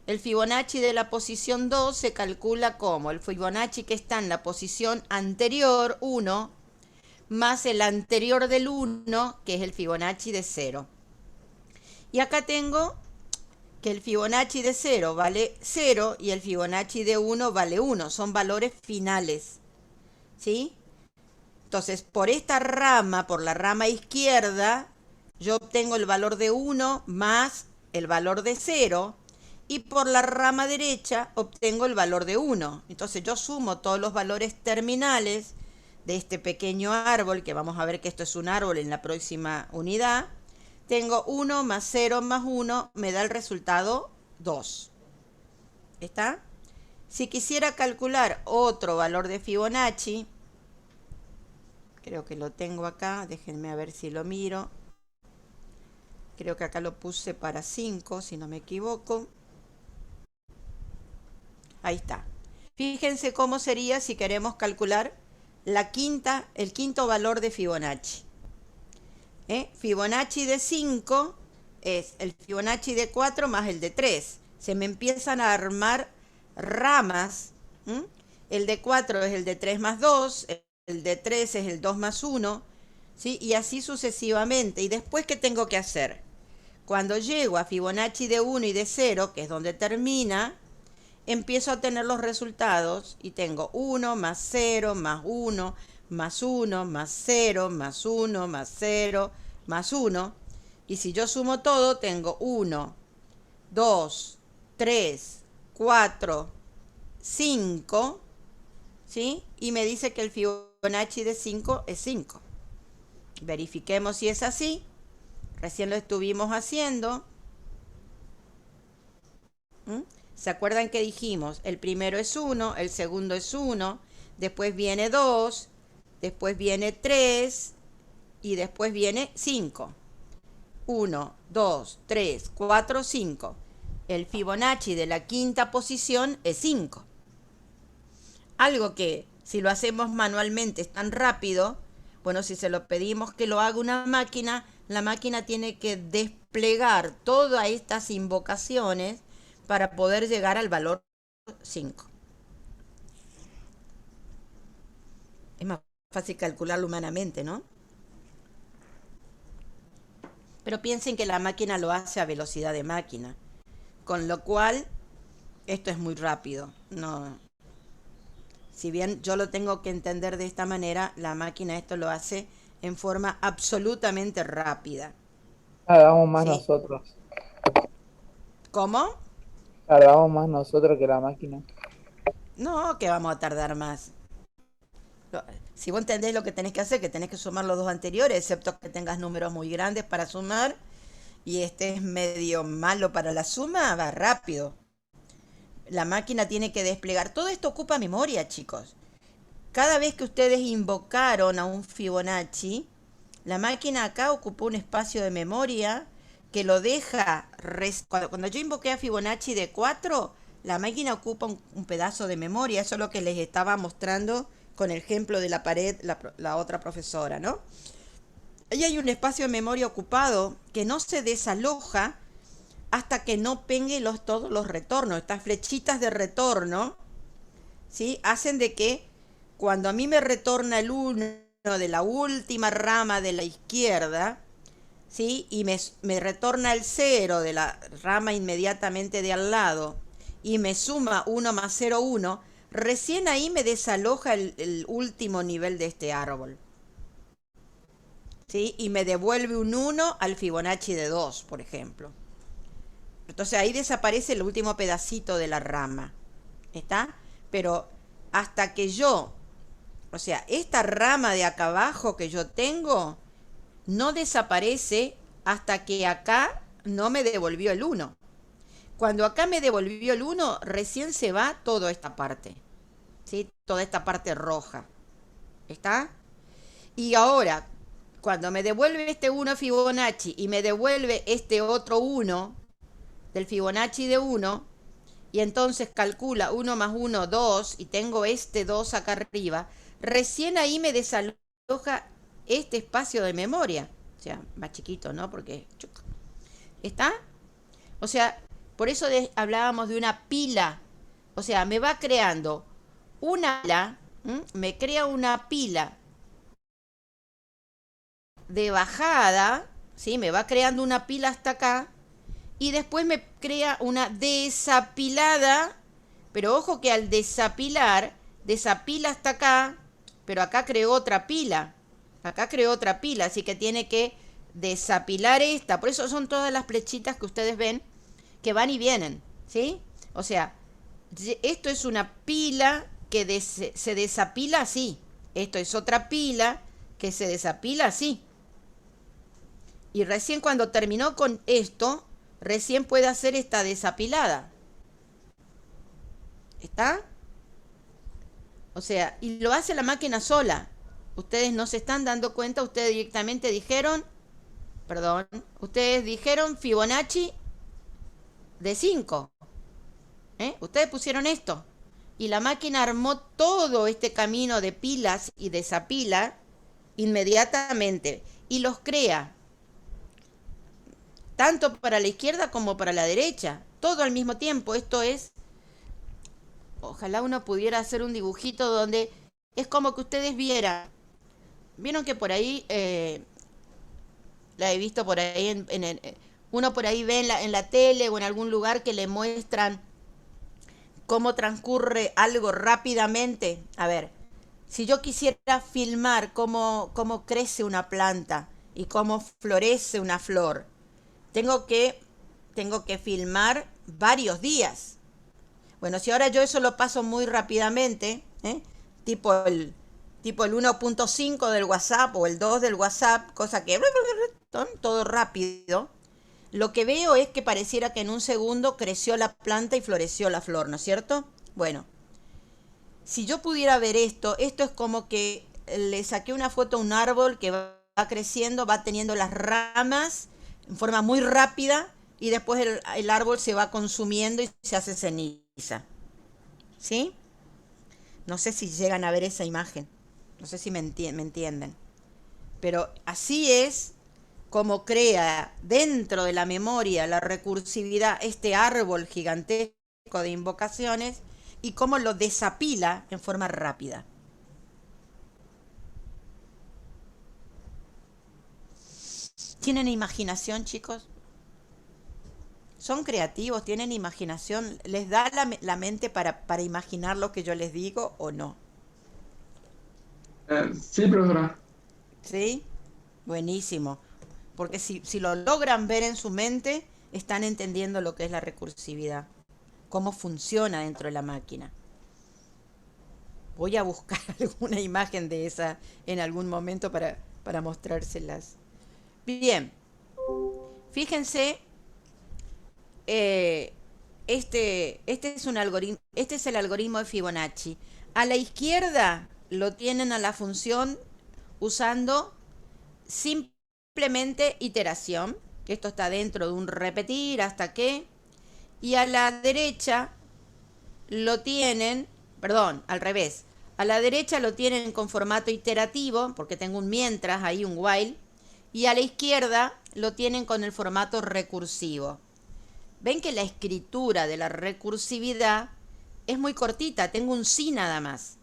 el Fibonacci de la posición 2 se calcula como el Fibonacci que está en la posición anterior, 1, más el anterior del 1, que es el Fibonacci de 0. Y acá tengo que el Fibonacci de 0 vale 0 y el Fibonacci de 1 vale 1. Son valores finales, ¿sí? Entonces, por esta rama, por la rama izquierda, yo obtengo el valor de 1 más el valor de 0. Y por la rama derecha obtengo el valor de 1. Entonces yo sumo todos los valores terminales de este pequeño árbol, que vamos a ver que esto es un árbol en la próxima unidad. Tengo 1 más 0 más 1, me da el resultado 2. ¿Está? Si quisiera calcular otro valor de Fibonacci, creo que lo tengo acá, déjenme a ver si lo miro. Creo que acá lo puse para 5, si no me equivoco. Ahí está. Fíjense cómo sería si queremos calcular el quinto valor de Fibonacci. Fibonacci de 5 es el Fibonacci de 4 más el de 3. Se me empiezan a armar ramas. El de 4 es el de 3 más 2, el de 3 es el 2 más 1, ¿sí? Y así sucesivamente. ¿Y después qué tengo que hacer? Cuando llego a Fibonacci de 1 y de 0, que es donde termina, empiezo a tener los resultados y tengo 1 más 0 más 1 más 1 más 0 más 1 más 0 más 1. Y si yo sumo todo, tengo 1, 2, 3, 4, 5, ¿sí? Y me dice que el Fibonacci de 5 es 5. Verifiquemos si es así. Recién lo estuvimos haciendo. ¿Se acuerdan que dijimos? El primero es 1, el segundo es 1, después viene 2, después viene 3 y después viene 5. 1, 2, 3, 4, 5. El Fibonacci de la quinta posición es 5. Algo que si lo hacemos manualmente es tan rápido, bueno, si se lo pedimos que lo haga una máquina, la máquina tiene que desplegar todas estas invocaciones para poder llegar al valor 5. Es más fácil calcularlo humanamente, ¿no? Pero piensen que la máquina lo hace a velocidad de máquina, con lo cual esto es muy rápido. No, si bien yo lo tengo que entender de esta manera, la máquina esto lo hace en forma absolutamente rápida. Tardamos más ¿Sí? nosotros. ¿Cómo? Tardamos más nosotros que la máquina. No, que vamos a tardar más. Si vos entendés lo que tenés que hacer, que tenés que sumar los dos anteriores, excepto que tengas números muy grandes para sumar, y este es medio malo para la suma, va rápido. La máquina tiene que desplegar. Todo esto ocupa memoria, chicos. cada vez que ustedes invocaron a un Fibonacci, la máquina acá ocupó un espacio de memoria que lo deja... Cuando yo invoqué a Fibonacci de 4, la máquina ocupa un pedazo de memoria. Eso es lo que les estaba mostrando con el ejemplo de la pared, la otra profesora, ¿no? Ahí hay un espacio de memoria ocupado que no se desaloja hasta que no pegue todos los retornos. Estas flechitas de retorno, ¿sí?, hacen de que cuando a mí me retorna el 1 de la última rama de la izquierda, ¿sí?, y me retorna el 0 de la rama inmediatamente de al lado, y me suma 1 más 0, 1, recién ahí me desaloja el último nivel de este árbol. ¿Sí? Y me devuelve un 1 al Fibonacci de 2, por ejemplo. Entonces ahí desaparece el último pedacito de la rama. ¿Está? Pero hasta que yo, o sea, esta rama de acá abajo que yo tengo, no desaparece hasta que acá no me devolvió el 1. Cuando acá me devolvió el 1, recién se va toda esta parte. ¿Sí? Toda esta parte roja. ¿Está? Y ahora, cuando me devuelve este 1 Fibonacci y me devuelve este otro 1 del Fibonacci de 1, y entonces calcula 1 más 1, 2, y tengo este 2 acá arriba, recién ahí me desaloja este espacio de memoria. O sea, más chiquito, ¿no? Porque... ¿Está? O sea, por eso hablábamos de una pila. O sea, me va creando una pila, me crea una pila de bajada, ¿sí? Me va creando una pila hasta acá, y después me crea una desapilada, pero ojo que al desapilar, desapila hasta acá, pero acá creó otra pila, así que tiene que desapilar esta. Por eso son todas las flechitas que ustedes ven que van y vienen, ¿sí? O sea, esto es una pila que se desapila así, esto es otra pila que se desapila así. Y recién cuando terminó con esto, recién puede hacer esta desapilada. ¿Está? O sea, y lo hace la máquina sola. Ustedes no se están dando cuenta, ustedes directamente dijeron, ustedes dijeron Fibonacci de 5. Ustedes pusieron esto. Y la máquina armó todo este camino de pilas y desapila inmediatamente. Y los crea. Tanto para la izquierda como para la derecha. Todo al mismo tiempo. Esto es... Ojalá uno pudiera hacer un dibujito donde es como que ustedes vieran. Vieron que por ahí... la he visto por ahí uno por ahí ve en la tele o en algún lugar que le muestran cómo transcurre algo rápidamente. A ver, si yo quisiera filmar cómo crece una planta y cómo florece una flor, tengo que filmar varios días. Bueno, si ahora yo eso lo paso muy rápidamente, tipo el 1.5 del WhatsApp o el 2 del WhatsApp, cosa que todo rápido, lo que veo es que pareciera que en un segundo creció la planta y floreció la flor, ¿no es cierto? Bueno, si yo pudiera ver esto es como que le saqué una foto a un árbol que va creciendo, va teniendo las ramas en forma muy rápida y después el árbol se va consumiendo y se hace ceniza. ¿Sí? No sé si llegan a ver esa imagen. No sé si me entienden. Pero así es como crea dentro de la memoria la recursividad este árbol gigantesco de invocaciones y cómo lo desapila en forma rápida. ¿Tienen imaginación, chicos? ¿Son creativos? ¿Tienen imaginación? ¿Les da la mente para imaginar lo que yo les digo o no? Sí, profesora. ¿Sí? Buenísimo. Porque si lo logran ver en su mente, están entendiendo lo que es la recursividad. Cómo funciona dentro de la máquina. Voy a buscar alguna imagen de esa en algún momento para mostrárselas. Bien. Fíjense. Este es el algoritmo de Fibonacci. A la izquierda lo tienen a la función usando simplemente iteración, que esto está dentro de un repetir hasta que, y a la derecha lo tienen, perdón, al revés, a la derecha lo tienen con formato iterativo, porque tengo un mientras, ahí un while, y a la izquierda lo tienen con el formato recursivo. Ven que la escritura de la recursividad es muy cortita, tengo un sí nada más.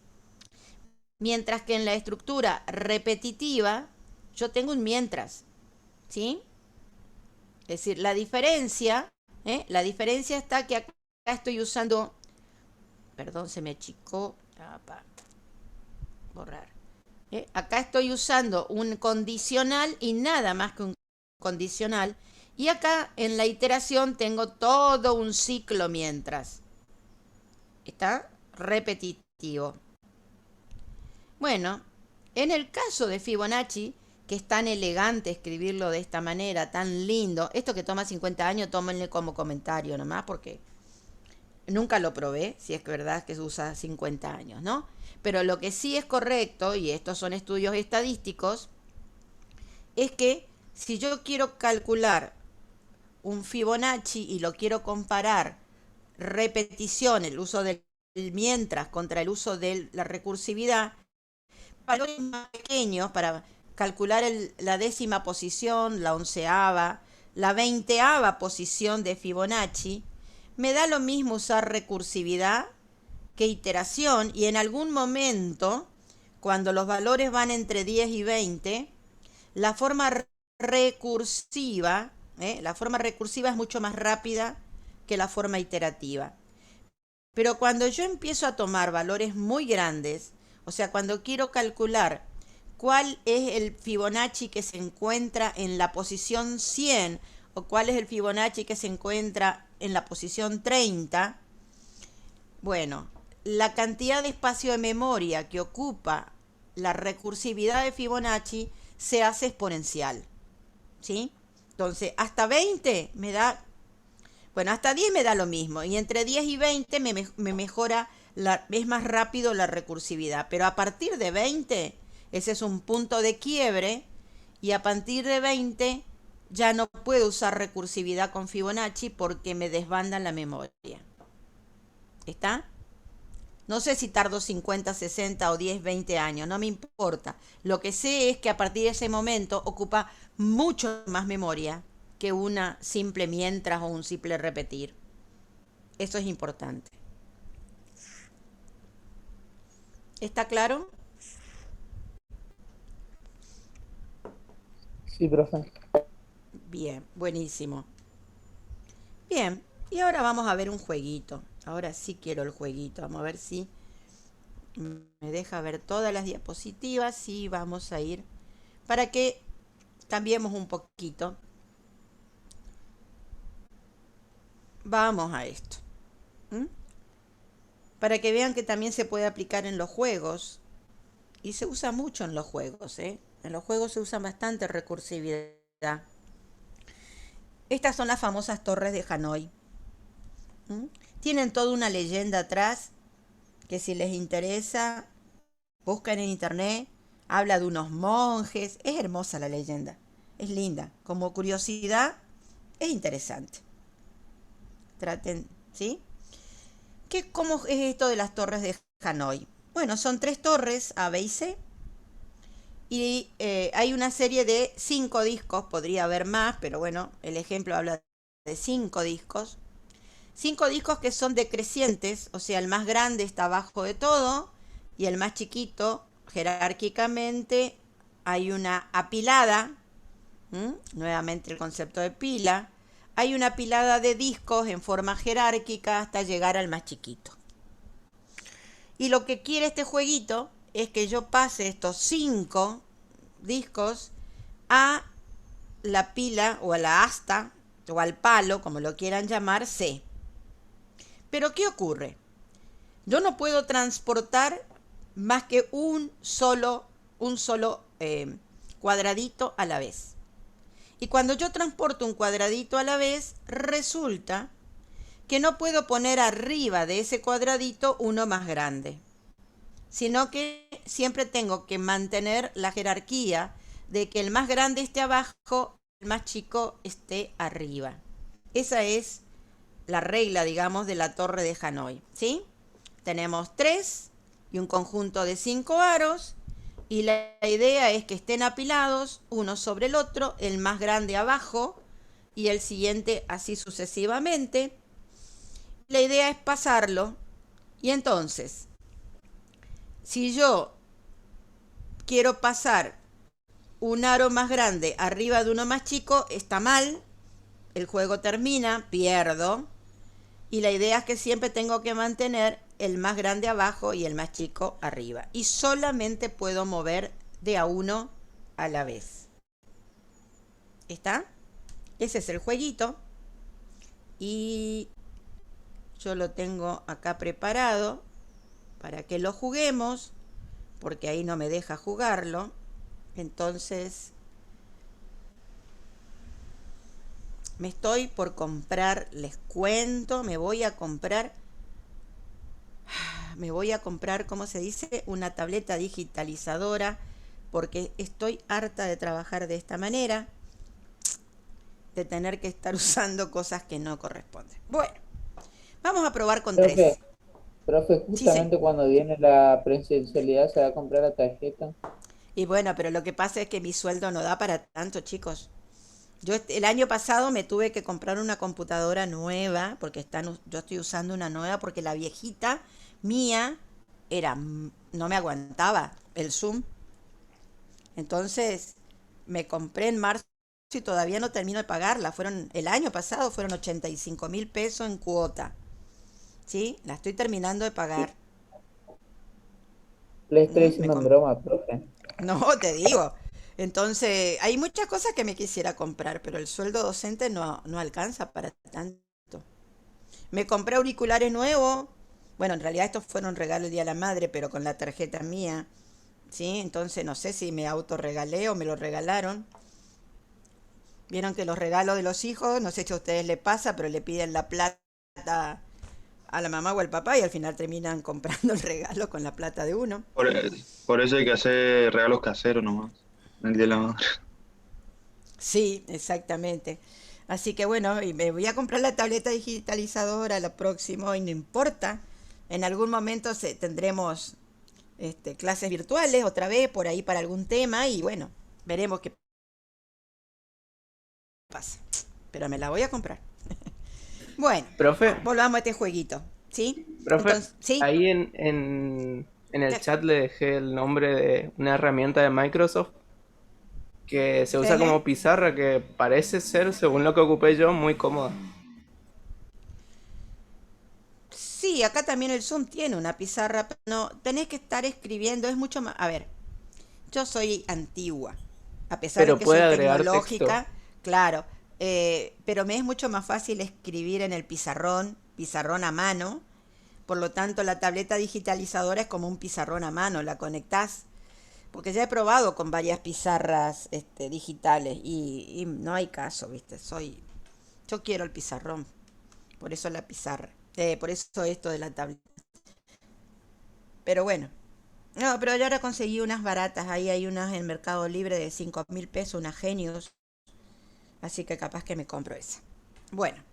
Mientras que en la estructura repetitiva yo tengo un mientras, ¿sí? Es decir, la diferencia está que acá estoy usando, perdón, se me achicó, borrar. Acá estoy usando un condicional y nada más que un condicional. Y acá en la iteración tengo todo un ciclo mientras. Está repetitivo. Bueno, en el caso de Fibonacci, que es tan elegante escribirlo de esta manera, tan lindo, esto que toma 50 años, tómenle como comentario nomás, porque nunca lo probé, si es verdad que se usa 50 años, ¿no? Pero lo que sí es correcto, y estos son estudios estadísticos, es que si yo quiero calcular un Fibonacci y lo quiero comparar repetición, el uso del mientras contra el uso de la recursividad, valores más pequeños para calcular la décima posición, la onceava, la veinteava posición de Fibonacci, me da lo mismo usar recursividad que iteración, y en algún momento, cuando los valores van entre 10 y 20, la forma recursiva es mucho más rápida que la forma iterativa. Pero cuando yo empiezo a tomar valores muy grandes, o sea, cuando quiero calcular cuál es el Fibonacci que se encuentra en la posición 100 o cuál es el Fibonacci que se encuentra en la posición 30, bueno, la cantidad de espacio de memoria que ocupa la recursividad de Fibonacci se hace exponencial, ¿sí? Entonces, hasta 20 me da, bueno, hasta 10 me da lo mismo, y entre 10 y 20 me mejora, es más rápido la recursividad, pero a partir de 20, ese es un punto de quiebre, y a partir de 20 ya no puedo usar recursividad con Fibonacci porque me desbanda la memoria. ¿Está? No sé si tardo 50, 60 o 10, 20 años, no me importa. Lo que sé es que a partir de ese momento ocupa mucho más memoria que una simple mientras o un simple repetir. Eso es importante. ¿Está claro? Sí, profe. Bien, buenísimo. Bien, y ahora vamos a ver un jueguito. Ahora sí quiero el jueguito. Vamos a ver si me deja ver todas las diapositivas. Y vamos a ir para que cambiemos un poquito. Vamos a esto. Para que vean que también se puede aplicar en los juegos. Y se usa mucho en los juegos, ¿eh? En los juegos se usa bastante recursividad. Estas son las famosas torres de Hanoi. Tienen toda una leyenda atrás que, si les interesa, buscan en internet. Habla de unos monjes. Es hermosa la leyenda. Es linda. Como curiosidad, es interesante. Traten, ¿sí? ¿Cómo es esto de las torres de Hanoi? Bueno, son 3 torres, A, B y C. Y hay una serie de 5 discos, podría haber más, pero bueno, el ejemplo habla de 5 discos. 5 discos que son decrecientes, o sea, el más grande está abajo de todo y el más chiquito, jerárquicamente, hay una apilada, nuevamente el concepto de pila, hay una apilada de discos en forma jerárquica hasta llegar al más chiquito. Y lo que quiere este jueguito es que yo pase estos 5 discos a la pila o a la asta o al palo, como lo quieran llamar, C. Pero ¿qué ocurre? Yo no puedo transportar más que un solo cuadradito a la vez. Y cuando yo transporto un cuadradito a la vez, resulta que no puedo poner arriba de ese cuadradito uno más grande. sino que siempre tengo que mantener la jerarquía de que el más grande esté abajo, el más chico esté arriba. Esa es la regla, digamos, de la torre de Hanoi, ¿sí? Tenemos 3 y un conjunto de 5 aros, y la idea es que estén apilados uno sobre el otro, el más grande abajo y el siguiente así sucesivamente. La idea es pasarlo, y entonces, si yo quiero pasar un aro más grande arriba de uno más chico, está mal, el juego termina, pierdo, y la idea es que siempre tengo que mantener el más grande abajo y el más chico arriba, y solamente puedo mover de a uno a la vez. ¿Está? Ese es el jueguito, y yo lo tengo acá preparado para que lo juguemos, porque ahí no me deja jugarlo. Entonces me estoy por comprar, les cuento, me voy a comprar, ¿cómo se dice? Una tableta digitalizadora, porque estoy harta de trabajar de esta manera, de tener que estar usando cosas que no corresponden. Bueno, vamos a probar con 3. Profe, justamente cuando viene la presencialidad se va a comprar la tarjeta. Y bueno, pero lo que pasa es que mi sueldo no da para tanto, chicos. Yo el año pasado me tuve que comprar una computadora nueva, porque yo estoy usando una nueva, porque la viejita mía no me aguantaba el Zoom. Entonces me compré en marzo y todavía no termino de pagarla. El año pasado fueron 85.000 pesos en cuota. ¿Sí? La estoy terminando de pagar. Le estoy diciendo en broma, profe. No, te digo. Entonces, hay muchas cosas que me quisiera comprar, pero el sueldo docente no alcanza para tanto. Me compré auriculares nuevos. Bueno, en realidad estos fueron regalo el Día de la Madre, pero con la tarjeta mía. ¿Sí? Entonces, no sé si me autorregalé o me lo regalaron. Vieron que los regalos de los hijos, no sé si a ustedes les pasa, pero le piden la plata a la mamá o al papá y al final terminan comprando el regalo con la plata de uno. Por eso hay que hacer regalos caseros nomás. El día de la madre. Sí, exactamente. Así que bueno, y me voy a comprar la tableta digitalizadora lo próximo y no importa. En algún momento tendremos clases virtuales otra vez por ahí para algún tema y bueno, veremos qué pasa. Pero me la voy a comprar. Bueno, Profe, volvamos a este jueguito, ¿sí? profe, Entonces, ¿sí? ahí en el chat le dejé el nombre de una herramienta de Microsoft que se usa como pizarra, que parece ser, según lo que ocupé yo, muy cómoda. Sí, acá también el Zoom tiene una pizarra, pero no, tenés que estar escribiendo, es mucho más... A ver, yo soy antigua, a pesar de Pero que puede soy agregar tecnológica, texto. claro, pero me es mucho más fácil escribir en el pizarrón a mano, por lo tanto la tableta digitalizadora es como un pizarrón a mano, la conectás, porque ya he probado con varias pizarras digitales y no hay caso, ¿viste? Yo quiero el pizarrón, por eso la pizarra, por eso esto de la tableta. Pero bueno, no, pero yo ahora conseguí unas baratas, ahí hay unas en Mercado Libre de 5.000 pesos, unas Genius, así que capaz que me compro esa. Bueno,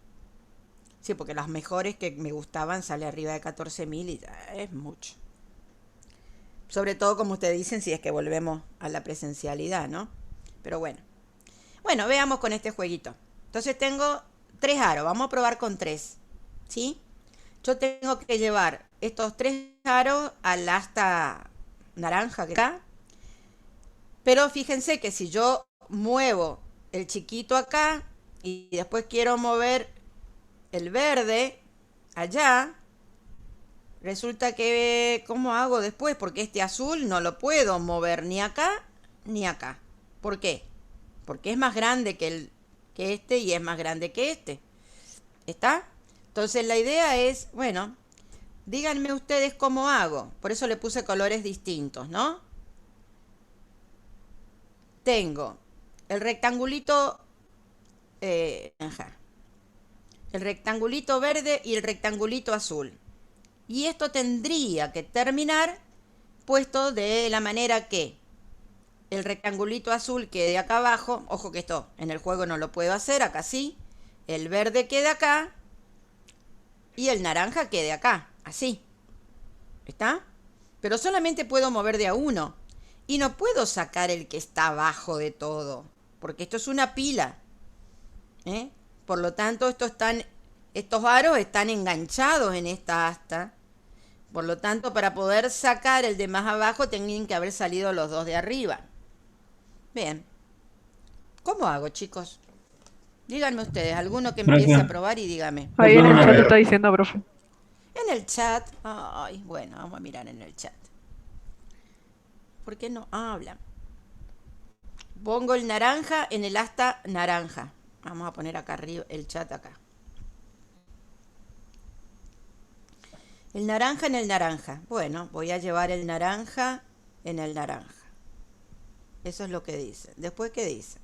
sí, porque las mejores que me gustaban sale arriba de 14.000 y ya es mucho. Sobre todo, como ustedes dicen, si es que volvemos a la presencialidad, ¿no? Pero bueno. Bueno, veamos con este jueguito. Entonces tengo 3 aros, vamos a probar con 3, ¿sí? Yo tengo que llevar estos 3 aros al asta naranja que está. Pero fíjense que si yo muevo el chiquito acá y después quiero mover el verde allá, resulta que, ¿cómo hago después? Porque este azul no lo puedo mover ni acá ni acá. ¿Por qué? Porque es más grande que este y es más grande que este. ¿Está? Entonces la idea es, bueno, díganme ustedes cómo hago. Por eso le puse colores distintos, ¿no? Tengo el rectangulito naranja, el rectangulito verde y el rectangulito azul. Y esto tendría que terminar puesto de la manera que el rectangulito azul quede acá abajo. Ojo que esto en el juego no lo puedo hacer, acá sí. El verde quede acá y el naranja quede acá, así. ¿Está? Pero solamente puedo mover de a uno. Y no puedo sacar el que está abajo de todo, porque esto es una pila. ¿Eh? Por lo tanto, estos aros están enganchados en esta asta. Por lo tanto, para poder sacar el de más abajo, tenían que haber salido los dos de arriba. Bien. ¿Cómo hago, chicos? Díganme ustedes, alguno que empiece a probar y dígame. Ahí en el A chat ver. está diciendo, profe. En el chat. Ay, bueno, vamos a mirar en el chat. ¿Por qué no hablan? Pongo el naranja en el asta naranja. Vamos a poner acá arriba el chat acá. El naranja en el naranja. Bueno, voy a llevar el naranja en el naranja. Eso es lo que dice. Después, ¿qué dice?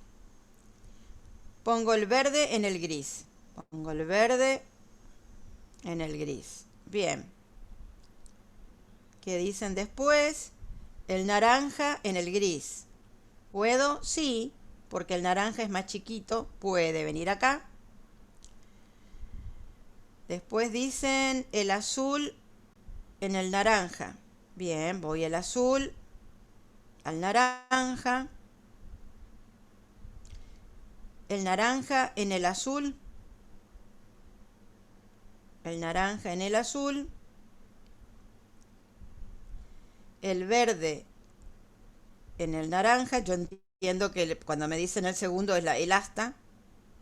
Pongo el verde en el gris. Pongo el verde en el gris. Bien. ¿Qué dicen después? El naranja en el gris. ¿Puedo? Sí, porque el naranja es más chiquito. Puede venir acá. Después dicen el azul en el naranja. Bien, voy el azul al naranja. El naranja en el azul. El naranja en el azul. El verde en el naranja. Yo entiendo que cuando me dicen el segundo es el asta.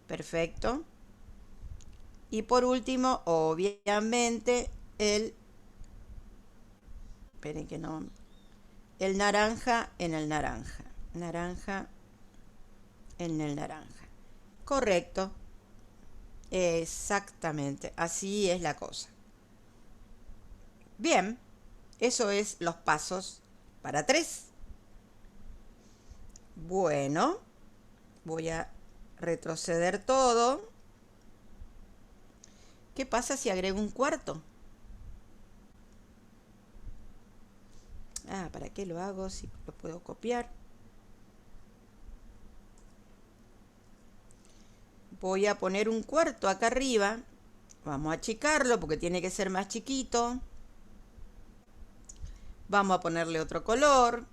Perfecto. Y por último, obviamente, esperen que no. El naranja en el naranja. Naranja en el naranja. Correcto. Exactamente. Así es la cosa. Bien. Eso es los pasos para 3. Bueno. Voy a retroceder todo. ¿Qué pasa si agrego un cuarto? Ah, ¿para qué lo hago si lo puedo copiar? Voy a poner un cuarto acá arriba. Vamos a achicarlo porque tiene que ser más chiquito. Vamos a ponerle otro color.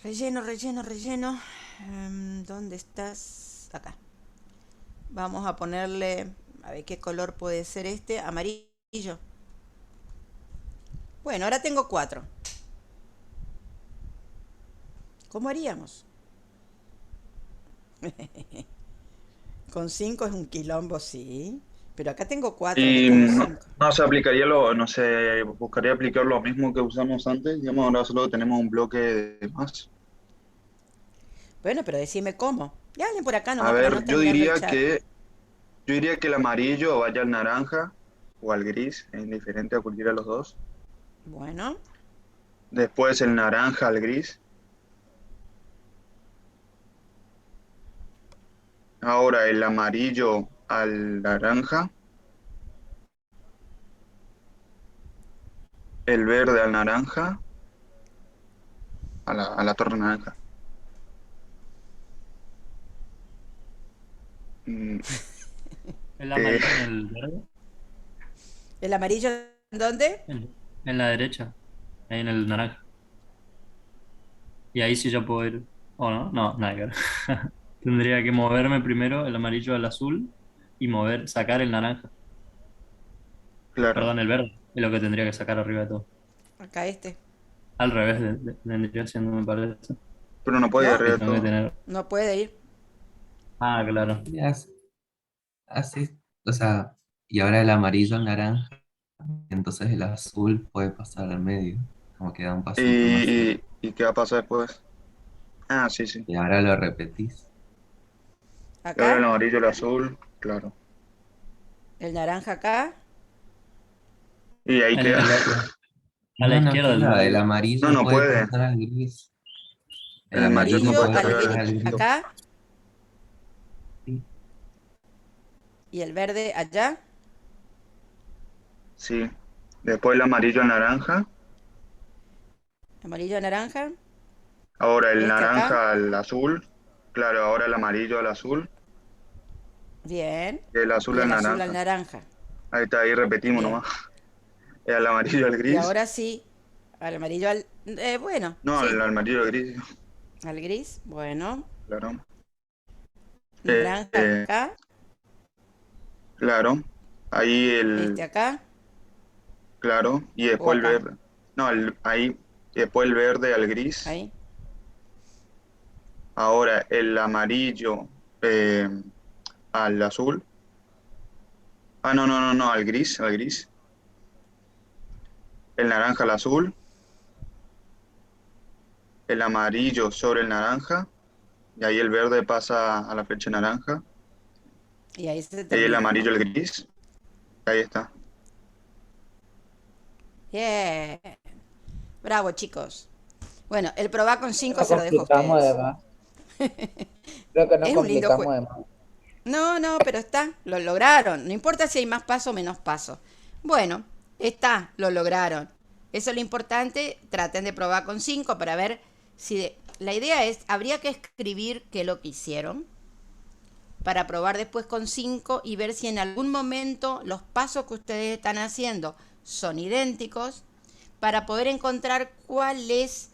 Relleno, relleno, relleno. ¿Dónde estás? Acá. Vamos a ponerle, a ver qué color puede ser este, amarillo. Bueno, ahora tengo 4. ¿Cómo haríamos? Con 5 es un quilombo, sí. Pero acá tengo 4. Y tengo 5. no se aplicaría no sé, buscaría aplicar lo mismo que usamos antes. Digamos, ahora solo tenemos un bloque de más. Bueno, pero decime cómo. Ya alguien por acá A nomás para no ver, estar mirando el chat. yo diría que el amarillo vaya al naranja o al gris, es indiferente a cualquiera de los dos. Bueno, Después el naranja al gris. Ahora el amarillo al naranja. El verde al naranja. A la torre naranja. Mm, El eh, amarillo en el verde, ¿el amarillo en dónde? en la derecha, ahí en el naranja. Y ahí sí ya puedo ir. ¿O no? No, nada que ver. Tendría que moverme primero el amarillo al azul y sacar el naranja. claro. Perdón, el verde. Es lo que tendría que sacar arriba de todo. Acá este. Al revés vendría siendo, me parece. Pero no puede ir ¿No? arriba Que de tengo que todo. tener. No puede ir. Ah, claro. Y así, o sea, y ahora el amarillo al naranja, entonces el azul puede pasar al medio, como que da un pasito más cerca. ¿Y qué va a pasar después? Ah, sí, sí. Y ahora lo repetís. Y ahora el Acá. amarillo, el azul, claro. El naranja acá. Y ahí En queda. a la No, no izquierda del queda, el medio. No, amarillo no puede puede. pasar al gris. El El amarillo no amarillo Amarillo puede puede estar al arriba del pasar gris. al chiquito. gris. Acá. Sí. Y el verde allá. Sí. Después el amarillo al naranja. Amarillo, naranja. Ahora el Este acá. naranja al azul. Claro, ahora el amarillo al azul. Bien. Y el azul Y al el azul al naranja. naranja. Ahí está, ahí repetimos Bien. nomás. El amarillo al Y gris. ahora sí, al amarillo al... bueno, No, sí, el amarillo al gris. al gris. Bueno. Claro. Naranja Eh, acá. claro. Ahí Este acá. claro. Y O después el acá. verde. No, ahí. Y después el verde al gris. Ahí. Ahora el amarillo al azul. Ah, no, no, no, no, al gris, al gris. El naranja al azul. El amarillo sobre el naranja. Y ahí el verde pasa a la flecha naranja. Y ahí se Y ahí el termina, amarillo ¿no? al gris. Ahí está. Bien. Bravo, chicos. Bueno, el probá con 5 Nos se lo dejo a complicamos de ustedes. más. Creo que nos Es un lindo complicamos juego. de más. No, pero está, lo lograron. No importa si hay más pasos o menos pasos. Bueno, está, lo lograron. Eso es lo importante. Traten de probar con 5 para ver si... La idea es, habría que escribir qué es lo que hicieron para probar después con 5 y ver si en algún momento los pasos que ustedes están haciendo son idénticos para poder encontrar cuál es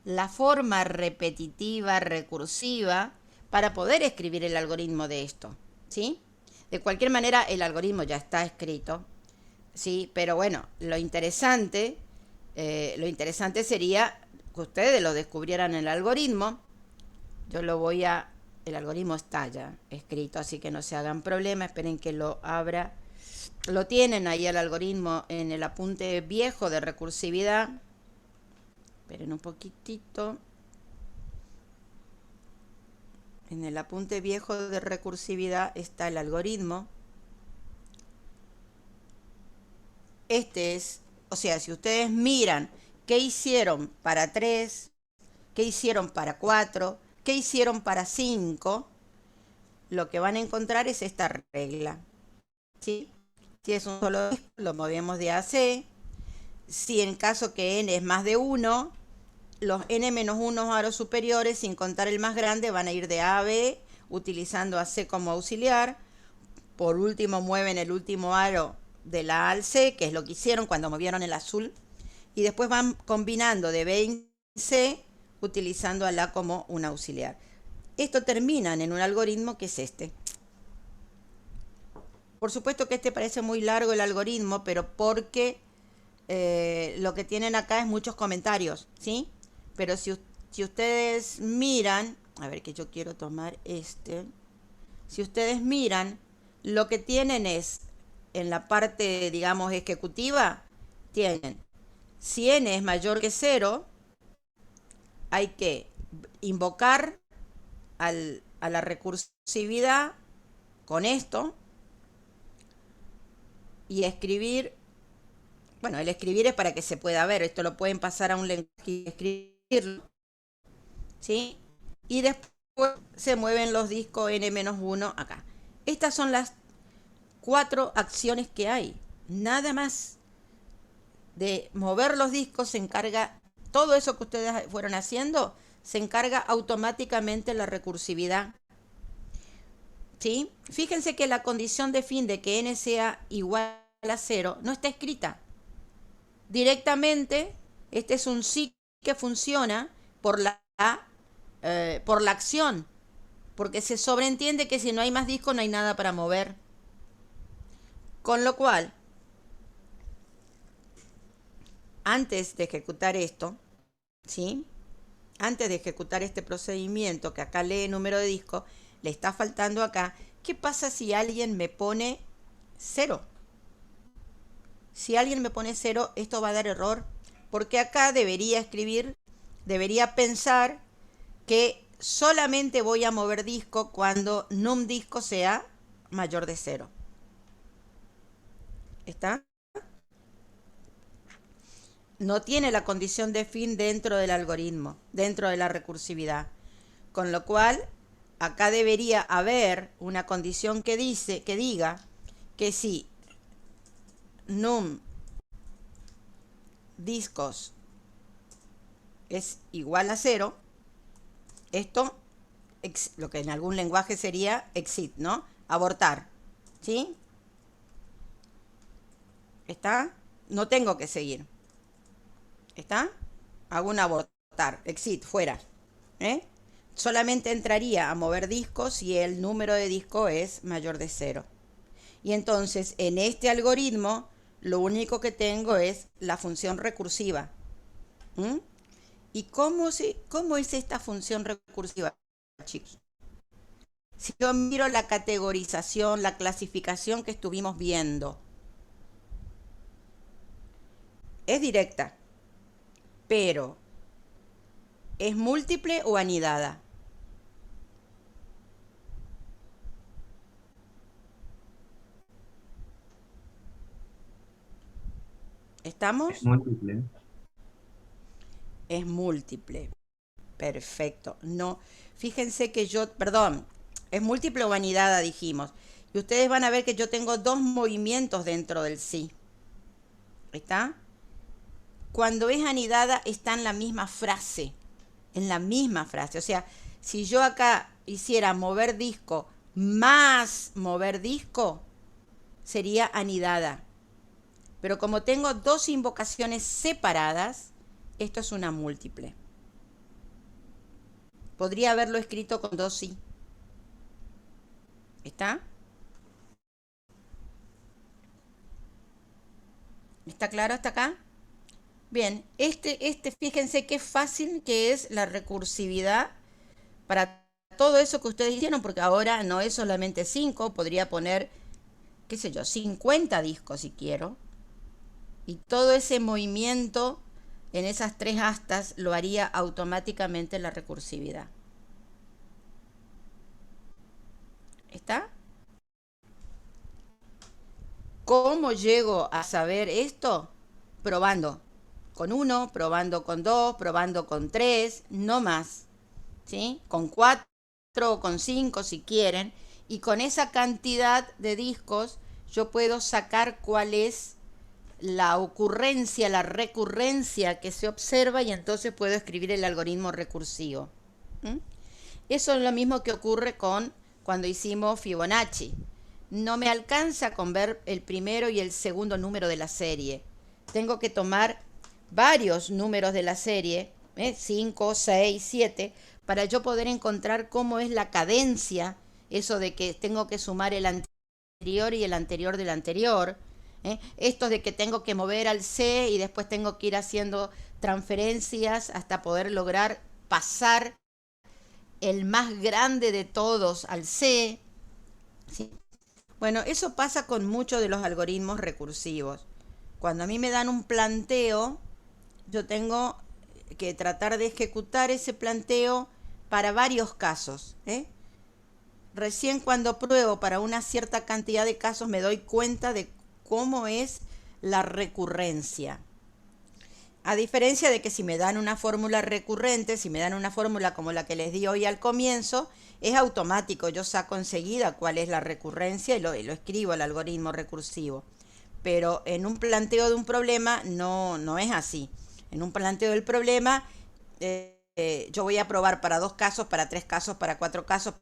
la forma repetitiva, recursiva, para poder escribir el algoritmo de esto, ¿sí? De cualquier manera, el algoritmo ya está escrito, ¿sí? Pero bueno, lo interesante sería que ustedes lo descubrieran en el algoritmo. Yo lo voy a... El algoritmo está ya escrito, así que no se hagan problema, esperen que lo abra. Lo tienen ahí el algoritmo en el apunte viejo de recursividad. Esperen un poquitito. En el apunte viejo de recursividad está el algoritmo. Este es, o sea, si ustedes miran qué hicieron para 3, qué hicieron para 4, qué hicieron para 5, lo que van a encontrar es esta regla, ¿sí? Si es un solo disco, lo movemos de A a C. Si en caso que n es más de 1, los n-1 aros superiores, sin contar el más grande, van a ir de A a B, utilizando a C como auxiliar. Por último, mueven el último aro de la A al C, que es lo que hicieron cuando movieron el azul. Y después van combinando de B en C, utilizando a la como un auxiliar. Esto terminan en un algoritmo que es este. Por supuesto que este parece muy largo el algoritmo, pero porque lo que tienen acá es muchos comentarios, ¿sí? Pero si ustedes miran, a ver que yo quiero tomar este. Si ustedes miran, lo que tienen es, en la parte, digamos, ejecutiva, tienen, si n es mayor que 0, hay que invocar a la recursividad con esto y escribir. Bueno, el escribir es para que se pueda ver. Esto lo pueden pasar a un lenguaje y escribirlo, ¿sí? Y después se mueven los discos n-1 acá. Estas son las 4 acciones que hay. Nada más de mover los discos se encarga, todo eso que ustedes fueron haciendo, se encarga automáticamente la recursividad, ¿sí? Fíjense que la condición de fin de que n sea igual a 0 no está escrita. Directamente, este es un sí que funciona por la acción, porque se sobreentiende que si no hay más discos no hay nada para mover. Con lo cual, antes de ejecutar esto, ¿sí? Antes de ejecutar este procedimiento, que acá lee el número de disco, le está faltando acá. ¿Qué pasa si alguien me pone 0? Si alguien me pone 0, esto va a dar error, porque acá debería pensar que solamente voy a mover disco cuando num disco sea mayor de 0. ¿Está? No tiene la condición de fin dentro del algoritmo, dentro de la recursividad. Con lo cual, acá debería haber una condición que diga que si num discos es igual a 0, esto, lo que en algún lenguaje sería exit, ¿no? Abortar, ¿sí? ¿Está? No tengo que seguir. ¿Está? Hago un abortar, exit, fuera. Solamente entraría a mover disco si el número de disco es mayor de 0. Y entonces, en este algoritmo, lo único que tengo es la función recursiva. ¿Y cómo es esta función recursiva, chicos? Si yo miro la categorización, la clasificación que estuvimos viendo, es directa, pero ¿es múltiple o anidada? ¿Estamos? Es múltiple. Es múltiple. Perfecto. No, fíjense que perdón, es múltiple o anidada, dijimos. Y ustedes van a ver que yo tengo dos movimientos dentro del sí. ¿Está? Cuando es anidada está en la misma frase. En la misma frase. O sea, si yo acá hiciera mover disco más mover disco, sería anidada. Pero como tengo dos invocaciones separadas, esto es una múltiple. Podría haberlo escrito con dos sí. ¿Está? ¿Está claro hasta acá? Bien, fíjense qué fácil que es la recursividad para todo eso que ustedes hicieron, porque ahora no es solamente 5, podría poner, qué sé yo, 50 discos si quiero. Y todo ese movimiento en esas 3 astas lo haría automáticamente la recursividad. ¿Está? ¿Cómo llego a saber esto? Probando con 1, probando con 2, probando con 3, no más. ¿Sí? Con 4 o con 5 si quieren. Y con esa cantidad de discos yo puedo sacar cuál es la ocurrencia, la recurrencia que se observa, y entonces puedo escribir el algoritmo recursivo. Eso es lo mismo que ocurre cuando hicimos Fibonacci. No me alcanza con ver el primero y el segundo número de la serie. Tengo que tomar varios números de la serie, 5, 6, 7, para yo poder encontrar cómo es la cadencia, eso de que tengo que sumar el anterior y el anterior del anterior. Esto de que tengo que mover al C y después tengo que ir haciendo transferencias hasta poder lograr pasar el más grande de todos al C. ¿Sí? Bueno, eso pasa con muchos de los algoritmos recursivos. Cuando a mí me dan un planteo, yo tengo que tratar de ejecutar ese planteo para varios casos. Recién cuando pruebo para una cierta cantidad de casos me doy cuenta de cómo es la recurrencia. A diferencia de que si me dan una fórmula recurrente, si me dan una fórmula como la que les di hoy al comienzo, es automático, yo saco enseguida cuál es la recurrencia y lo escribo el algoritmo recursivo. Pero en un planteo de un problema no es así. En un planteo del problema yo voy a probar para 2 casos, para 3 casos, para 4 casos,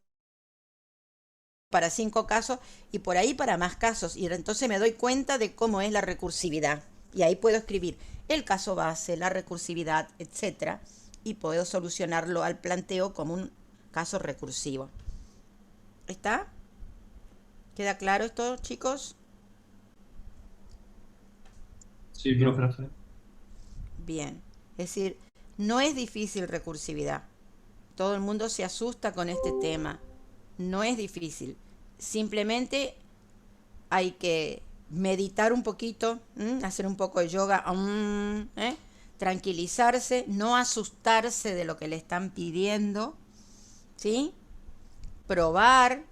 para 5 casos y por ahí para más casos. Y entonces me doy cuenta de cómo es la recursividad. Y ahí puedo escribir el caso base, la recursividad, etcétera, y puedo solucionarlo al planteo como un caso recursivo. ¿Está? ¿Queda claro esto, chicos? Sí, profe. Bien. Es decir, no es difícil recursividad. Todo el mundo se asusta con este tema. No es difícil. Simplemente hay que meditar un poquito, hacer un poco de yoga, tranquilizarse, no asustarse de lo que le están pidiendo, ¿sí? Probar,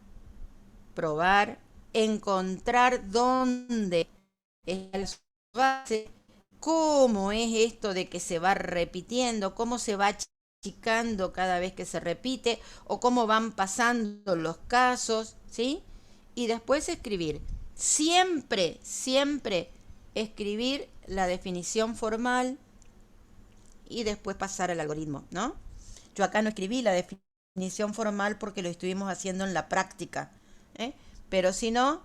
encontrar dónde es la base, cómo es esto de que se va repitiendo, cómo se va achicando cada vez que se repite, o cómo van pasando los casos, ¿sí? Y después escribir. Siempre escribir la definición formal, y después pasar al algoritmo, ¿no? Yo acá no escribí la definición formal porque lo estuvimos haciendo en la práctica, ¿eh? Pero si no,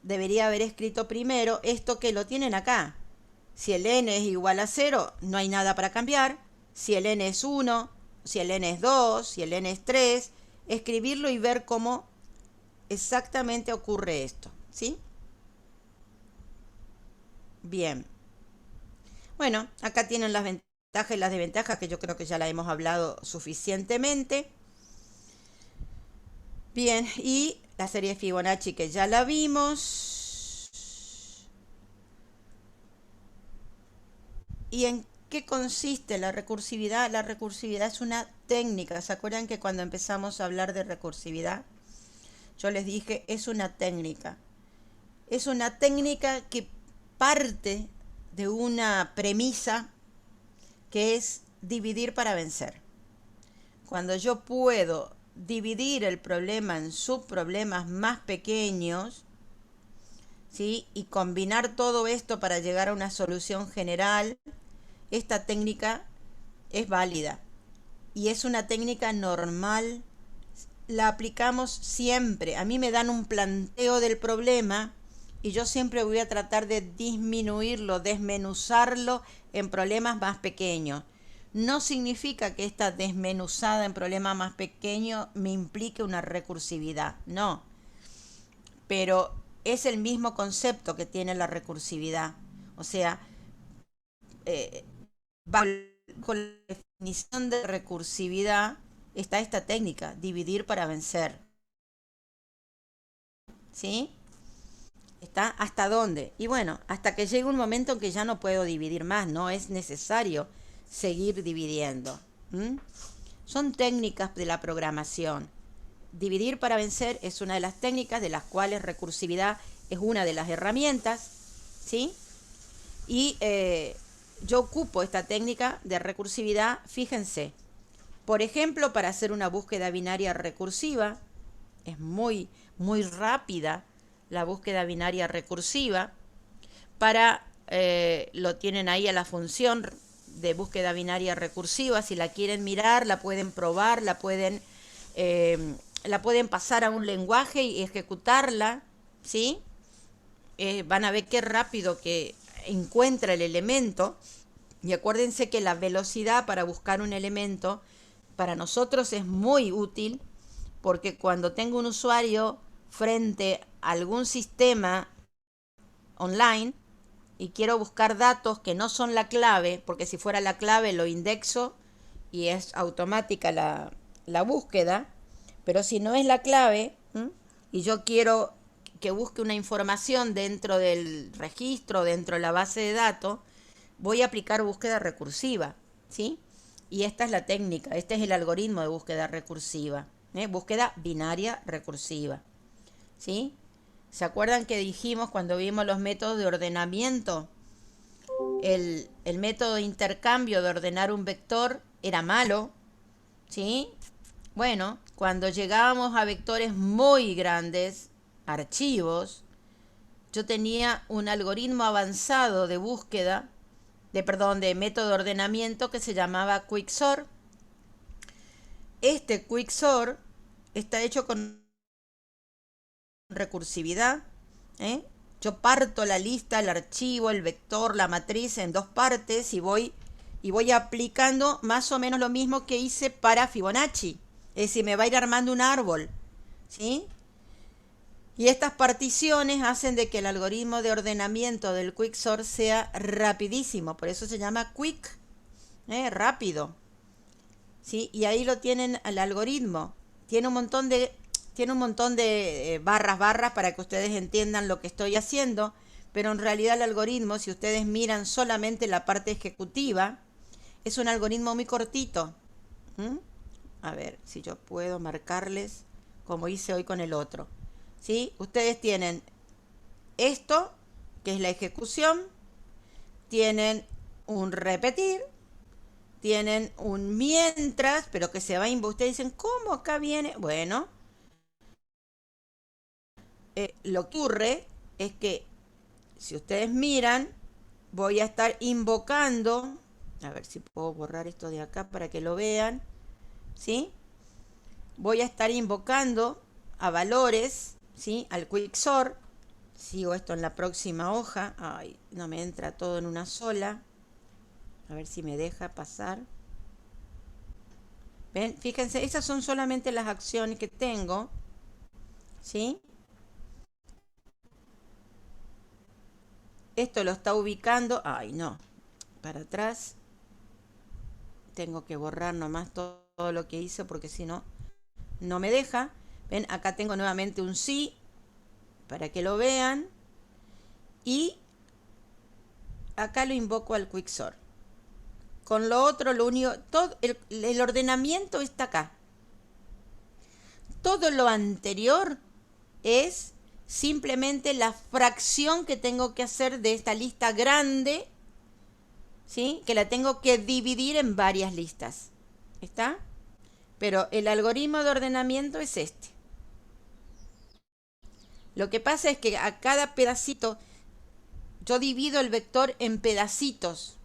debería haber escrito primero esto que lo tienen acá. Si el n es igual a 0, no hay nada para cambiar. Si el n es 1, si el n es 2, si el n es 3, escribirlo y ver cómo exactamente ocurre esto, ¿sí? Bien. Bueno, acá tienen las ventajas y las desventajas, que yo creo que ya la hemos hablado suficientemente. Bien, y la serie Fibonacci, que ya la vimos. ¿Y en qué consiste la recursividad? La recursividad es una técnica. ¿Se acuerdan que cuando empezamos a hablar de recursividad, yo les dije, es una técnica? Es una técnica que parte de una premisa que es dividir para vencer. Cuando yo puedo dividir el problema en subproblemas más pequeños, ¿sí? Y combinar todo esto para llegar a una solución general, esta técnica es válida y es una técnica normal. La aplicamos siempre. A mí me dan un planteo del problema y yo siempre voy a tratar de disminuirlo, desmenuzarlo en problemas más pequeños. No significa que esta desmenuzada en problemas más pequeños me implique una recursividad, no. Pero es el mismo concepto que tiene la recursividad. O sea, con la definición de recursividad está esta técnica, dividir para vencer. ¿Sí? ¿Está hasta dónde? Y bueno, hasta que llegue un momento en que ya no puedo dividir más, no es necesario seguir dividiendo. Son técnicas de la programación. Dividir para vencer es una de las técnicas, de las cuales recursividad es una de las herramientas, ¿sí? Y yo ocupo esta técnica de recursividad, fíjense, por ejemplo, para hacer una búsqueda binaria recursiva. Es muy rápida la búsqueda binaria recursiva. Lo tienen ahí a la función de búsqueda binaria recursiva. Si la quieren mirar, la pueden probar, la pueden pasar a un lenguaje y ejecutarla, ¿sí? Van a ver qué rápido que encuentra el elemento. Y acuérdense que la velocidad para buscar un elemento para nosotros es muy útil, porque cuando tengo un usuario frente a algún sistema online y quiero buscar datos que no son la clave, porque si fuera la clave lo indexo y es automática la búsqueda, pero si no es la clave, y yo quiero que busque una información dentro del registro, dentro de la base de datos, voy a aplicar búsqueda recursiva, ¿sí? Y esta es la técnica, este es el algoritmo de búsqueda recursiva, búsqueda binaria recursiva, ¿sí? ¿Se acuerdan que dijimos cuando vimos los métodos de ordenamiento? El método de intercambio de ordenar un vector era malo, ¿sí? Bueno, cuando llegábamos a vectores muy grandes, archivos, yo tenía un algoritmo avanzado de búsqueda, de método de ordenamiento, que se llamaba Quicksort. Este Quicksort está hecho con recursividad, Yo parto la lista, el archivo, el vector, la matriz en dos partes y voy aplicando más o menos lo mismo que hice para Fibonacci. Es decir, me va a ir armando un árbol, ¿sí? Y estas particiones hacen de que el algoritmo de ordenamiento del Quicksort sea rapidísimo. Por eso se llama Quick, rápido, ¿sí? Y ahí lo tienen el algoritmo. Tiene un montón de barras para que ustedes entiendan lo que estoy haciendo, pero en realidad el algoritmo, si ustedes miran solamente la parte ejecutiva, es un algoritmo muy cortito. A ver si yo puedo marcarles como hice hoy con el otro, ¿sí? Ustedes tienen esto, que es la ejecución, tienen un repetir, tienen un mientras, pero que se va a... Ustedes dicen, ¿cómo acá viene? Bueno, lo que ocurre es que si ustedes miran, voy a estar invocando A ver si puedo borrar esto de acá para que lo vean, ¿sí? Voy a estar invocando a valores, ¿sí? Al Quicksort. Sigo esto en la próxima hoja. Ay, no me entra todo en una sola. A ver si me deja pasar. ¿Ven? Fíjense, esas son solamente las acciones que tengo, ¿sí? Esto lo está ubicando. Ay, no. Para atrás. Tengo que borrar nomás todo lo que hice porque si no, no me deja. ¿Ven? Acá tengo nuevamente un sí para que lo vean. Y acá lo invoco al Quicksort. Con lo otro, lo único, todo el ordenamiento está acá. Todo lo anterior es simplemente la fracción que tengo que hacer de esta lista grande, ¿sí? Que la tengo que dividir en varias listas. ¿Está? Pero el algoritmo de ordenamiento es este. Lo que pasa es que a cada pedacito yo divido el vector en pedacitos.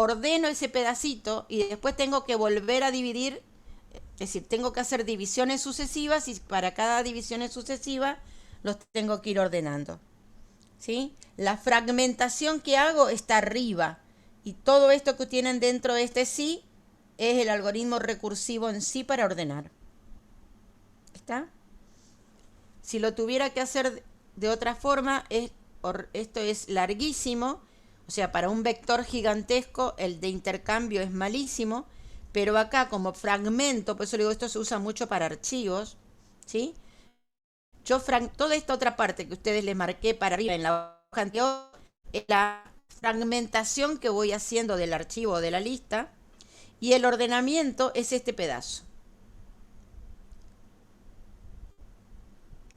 Ordeno ese pedacito y después tengo que volver a dividir, es decir, tengo que hacer divisiones sucesivas y para cada división sucesiva los tengo que ir ordenando, ¿sí? La fragmentación que hago está arriba y todo esto que tienen dentro de este sí es el algoritmo recursivo en sí para ordenar. ¿Está? Si lo tuviera que hacer de otra forma, esto es larguísimo. O sea, para un vector gigantesco el de intercambio es malísimo, pero acá como fragmento, por eso digo, esto se usa mucho para archivos, ¿sí? Yo toda esta otra parte que ustedes les marqué para arriba en la hoja anterior es la fragmentación que voy haciendo del archivo o de la lista, y el ordenamiento es este pedazo.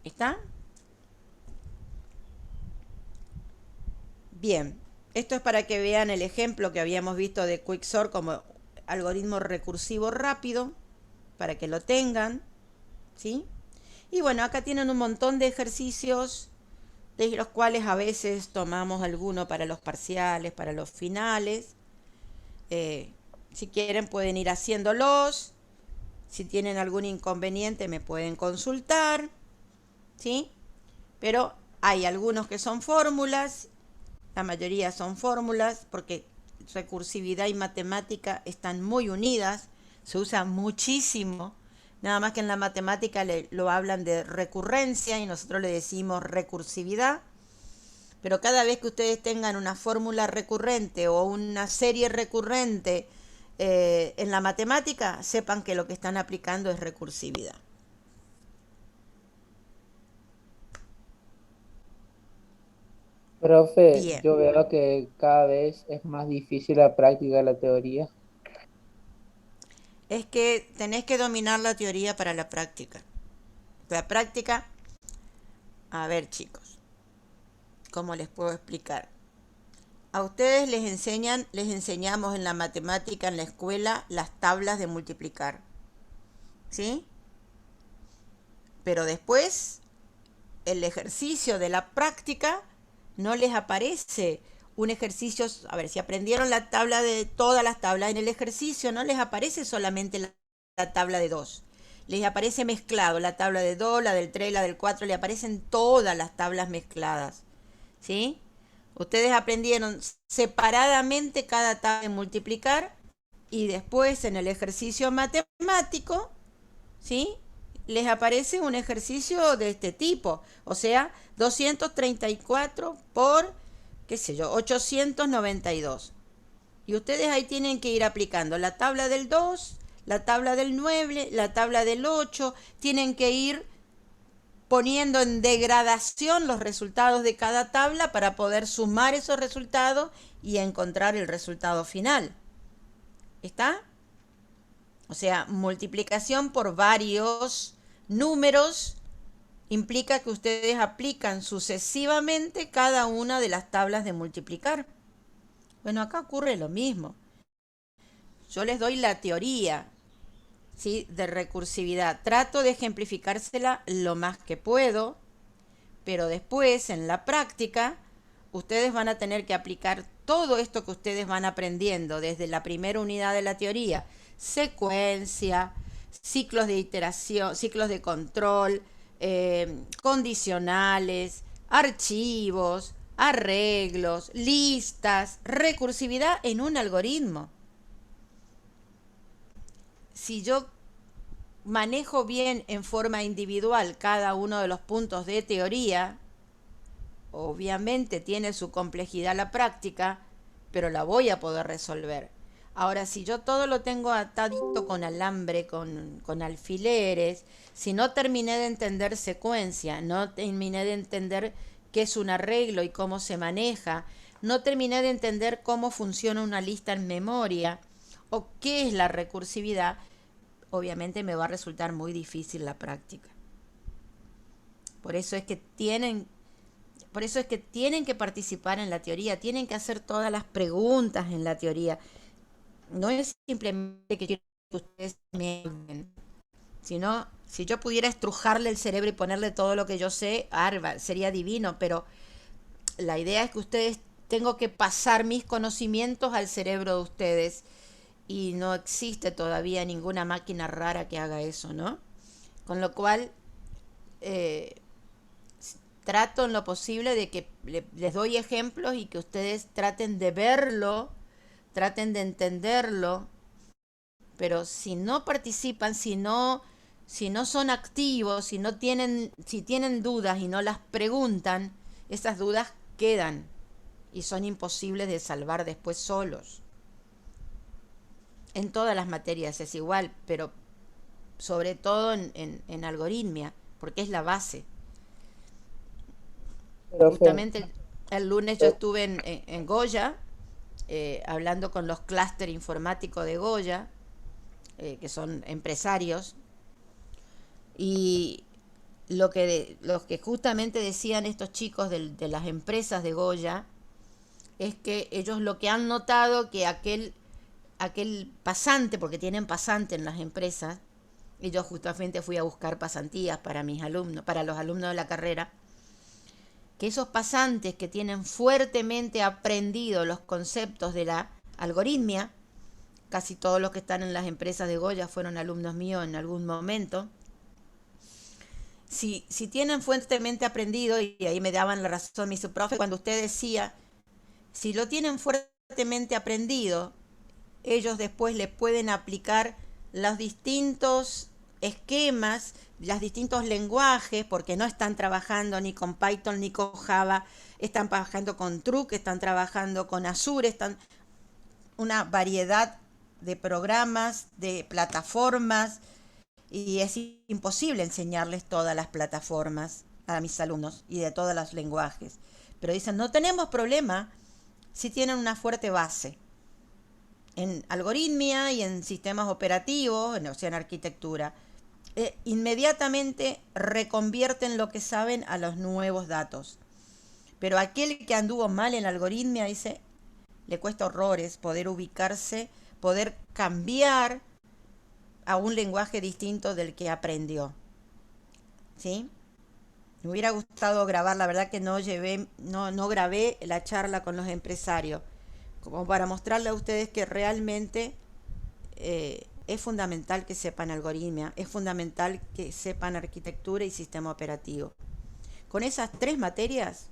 ¿Está? Bien. Esto es para que vean el ejemplo que habíamos visto de Quicksort como algoritmo recursivo rápido, para que lo tengan, ¿sí? Y bueno, acá tienen un montón de ejercicios, de los cuales a veces tomamos alguno para los parciales, para los finales. Si quieren pueden ir haciéndolos. Si tienen algún inconveniente me pueden consultar, ¿sí? Pero hay algunos que son fórmulas. La mayoría son fórmulas porque recursividad y matemática están muy unidas, se usa muchísimo, nada más que en la matemática lo hablan de recurrencia y nosotros le decimos recursividad, pero cada vez que ustedes tengan una fórmula recurrente o una serie recurrente en la matemática, sepan que lo que están aplicando es recursividad. Profe, Bien. yo veo que cada vez es más difícil la práctica de la teoría. Es que tenés que dominar la teoría para la práctica. La práctica, a ver chicos, ¿cómo les puedo explicar? A ustedes les enseñamos en la matemática, en la escuela, las tablas de multiplicar, ¿sí? Pero después, el ejercicio de la práctica no les aparece un ejercicio. A ver, si aprendieron la tabla de todas las tablas, en el ejercicio no les aparece solamente la tabla de 2. Les aparece mezclado, la tabla de 2, la del 3, la del 4, le aparecen todas las tablas mezcladas, ¿sí? Ustedes aprendieron separadamente cada tabla de multiplicar y después en el ejercicio matemático, ¿sí? Les aparece un ejercicio de este tipo, o sea, 234 por, qué sé yo, 892. Y ustedes ahí tienen que ir aplicando la tabla del 2, la tabla del 9, la tabla del 8, tienen que ir poniendo en degradación los resultados de cada tabla para poder sumar esos resultados y encontrar el resultado final. ¿Está? O sea, multiplicación por varios números implica que ustedes aplican sucesivamente cada una de las tablas de multiplicar. Bueno, acá ocurre lo mismo. Yo les doy la teoría, ¿sí?, de recursividad. Trato de ejemplificársela lo más que puedo, pero después, en la práctica, ustedes van a tener que aplicar todo esto que ustedes van aprendiendo desde la primera unidad de la teoría: secuencia, ciclos de iteración, ciclos de control, condicionales, archivos, arreglos, listas, recursividad en un algoritmo. Si yo manejo bien en forma individual cada uno de los puntos de teoría, obviamente tiene su complejidad la práctica, pero la voy a poder resolver. Ahora, si yo todo lo tengo atadito con alambre, con alfileres, si no terminé de entender secuencia, no terminé de entender qué es un arreglo y cómo se maneja, no terminé de entender cómo funciona una lista en memoria o qué es la recursividad, obviamente me va a resultar muy difícil la práctica. Por eso es que tienen que participar en la teoría, tienen que hacer todas las preguntas en la teoría. No es simplemente que quiero que ustedes me ayuden, sino si yo pudiera estrujarle el cerebro y ponerle todo lo que yo sé, sería divino, pero la idea es que ustedes, tengo que pasar mis conocimientos al cerebro de ustedes, y no existe todavía ninguna máquina rara que haga eso, ¿no? Con lo cual, trato en lo posible de que les doy ejemplos y que ustedes traten de verlo, traten de entenderlo, pero si no participan, si no son activos, si tienen dudas y no las preguntan, esas dudas quedan y son imposibles de salvar después solos. En todas las materias es igual, pero sobre todo en algoritmia, porque es la base. Justamente el lunes yo estuve en Goya, hablando con los clúster informáticos de Goya, que son empresarios, y lo que justamente decían estos chicos de las empresas de Goya es que ellos lo que han notado que aquel pasante, porque tienen pasante en las empresas, y yo justamente fui a buscar pasantías para mis alumnos, para los alumnos de la carrera, que esos pasantes que tienen fuertemente aprendido los conceptos de la algoritmia, casi todos los que están en las empresas de Goya fueron alumnos míos en algún momento, si tienen fuertemente aprendido, y ahí me daban la razón mi subprofe cuando usted decía, si lo tienen fuertemente aprendido, ellos después le pueden aplicar los distintos esquemas, los distintos lenguajes, porque no están trabajando ni con Python ni con Java, están trabajando con Truc, están trabajando con Azure, están una variedad de programas, de plataformas, y es imposible enseñarles todas las plataformas a mis alumnos y de todos los lenguajes. Pero dicen, no tenemos problema si tienen una fuerte base en algoritmia y en sistemas operativos, o sea, en arquitectura. Inmediatamente reconvierten lo que saben a los nuevos datos. Pero aquel que anduvo mal en algoritmia, dice, le cuesta horrores poder ubicarse, poder cambiar a un lenguaje distinto del que aprendió. ¿Sí? Me hubiera gustado grabar, la verdad que no grabé la charla con los empresarios, como para mostrarle a ustedes que realmente es fundamental que sepan algoritmia, es fundamental que sepan arquitectura y sistema operativo. Con esas 3 materias,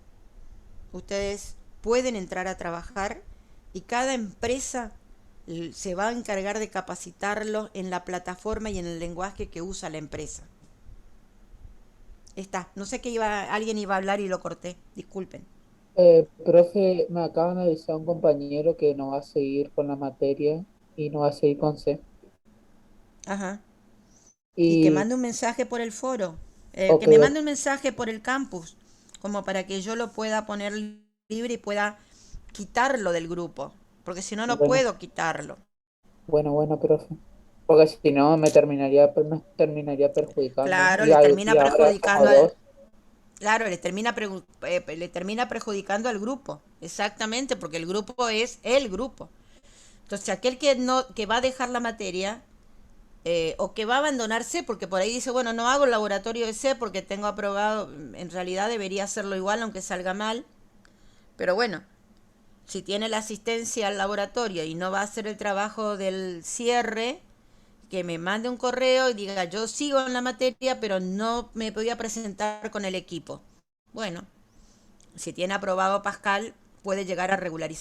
ustedes pueden entrar a trabajar y cada empresa se va a encargar de capacitarlos en la plataforma y en el lenguaje que usa la empresa. Está. No sé qué alguien iba a hablar y lo corté. Disculpen. Profe, me acaban de avisar un compañero que no va a seguir con la materia y no va a seguir con C. Ajá. Y que Y, mande un mensaje por el foro. ok, Que me mande un mensaje por el campus, como para que yo lo pueda poner libre y pueda quitarlo del grupo. Porque si no, no bueno, puedo quitarlo. bueno, profe. Porque si no, me terminaría perjudicando. Claro, Y, le termina y ahora perjudicando somos dos. Claro, le termina perjudicando al grupo. Exactamente, porque el grupo es el grupo. Entonces, aquel que va a dejar la materia, o que va a abandonar C, porque por ahí dice, bueno, no hago el laboratorio de C porque tengo aprobado, en realidad debería hacerlo igual aunque salga mal, Pero bueno, si tiene la asistencia al laboratorio y no va a hacer el trabajo del cierre, que me mande un correo y diga, yo sigo en la materia, pero no me podía presentar con el equipo. Bueno, si tiene aprobado Pascal, puede llegar a regularizar.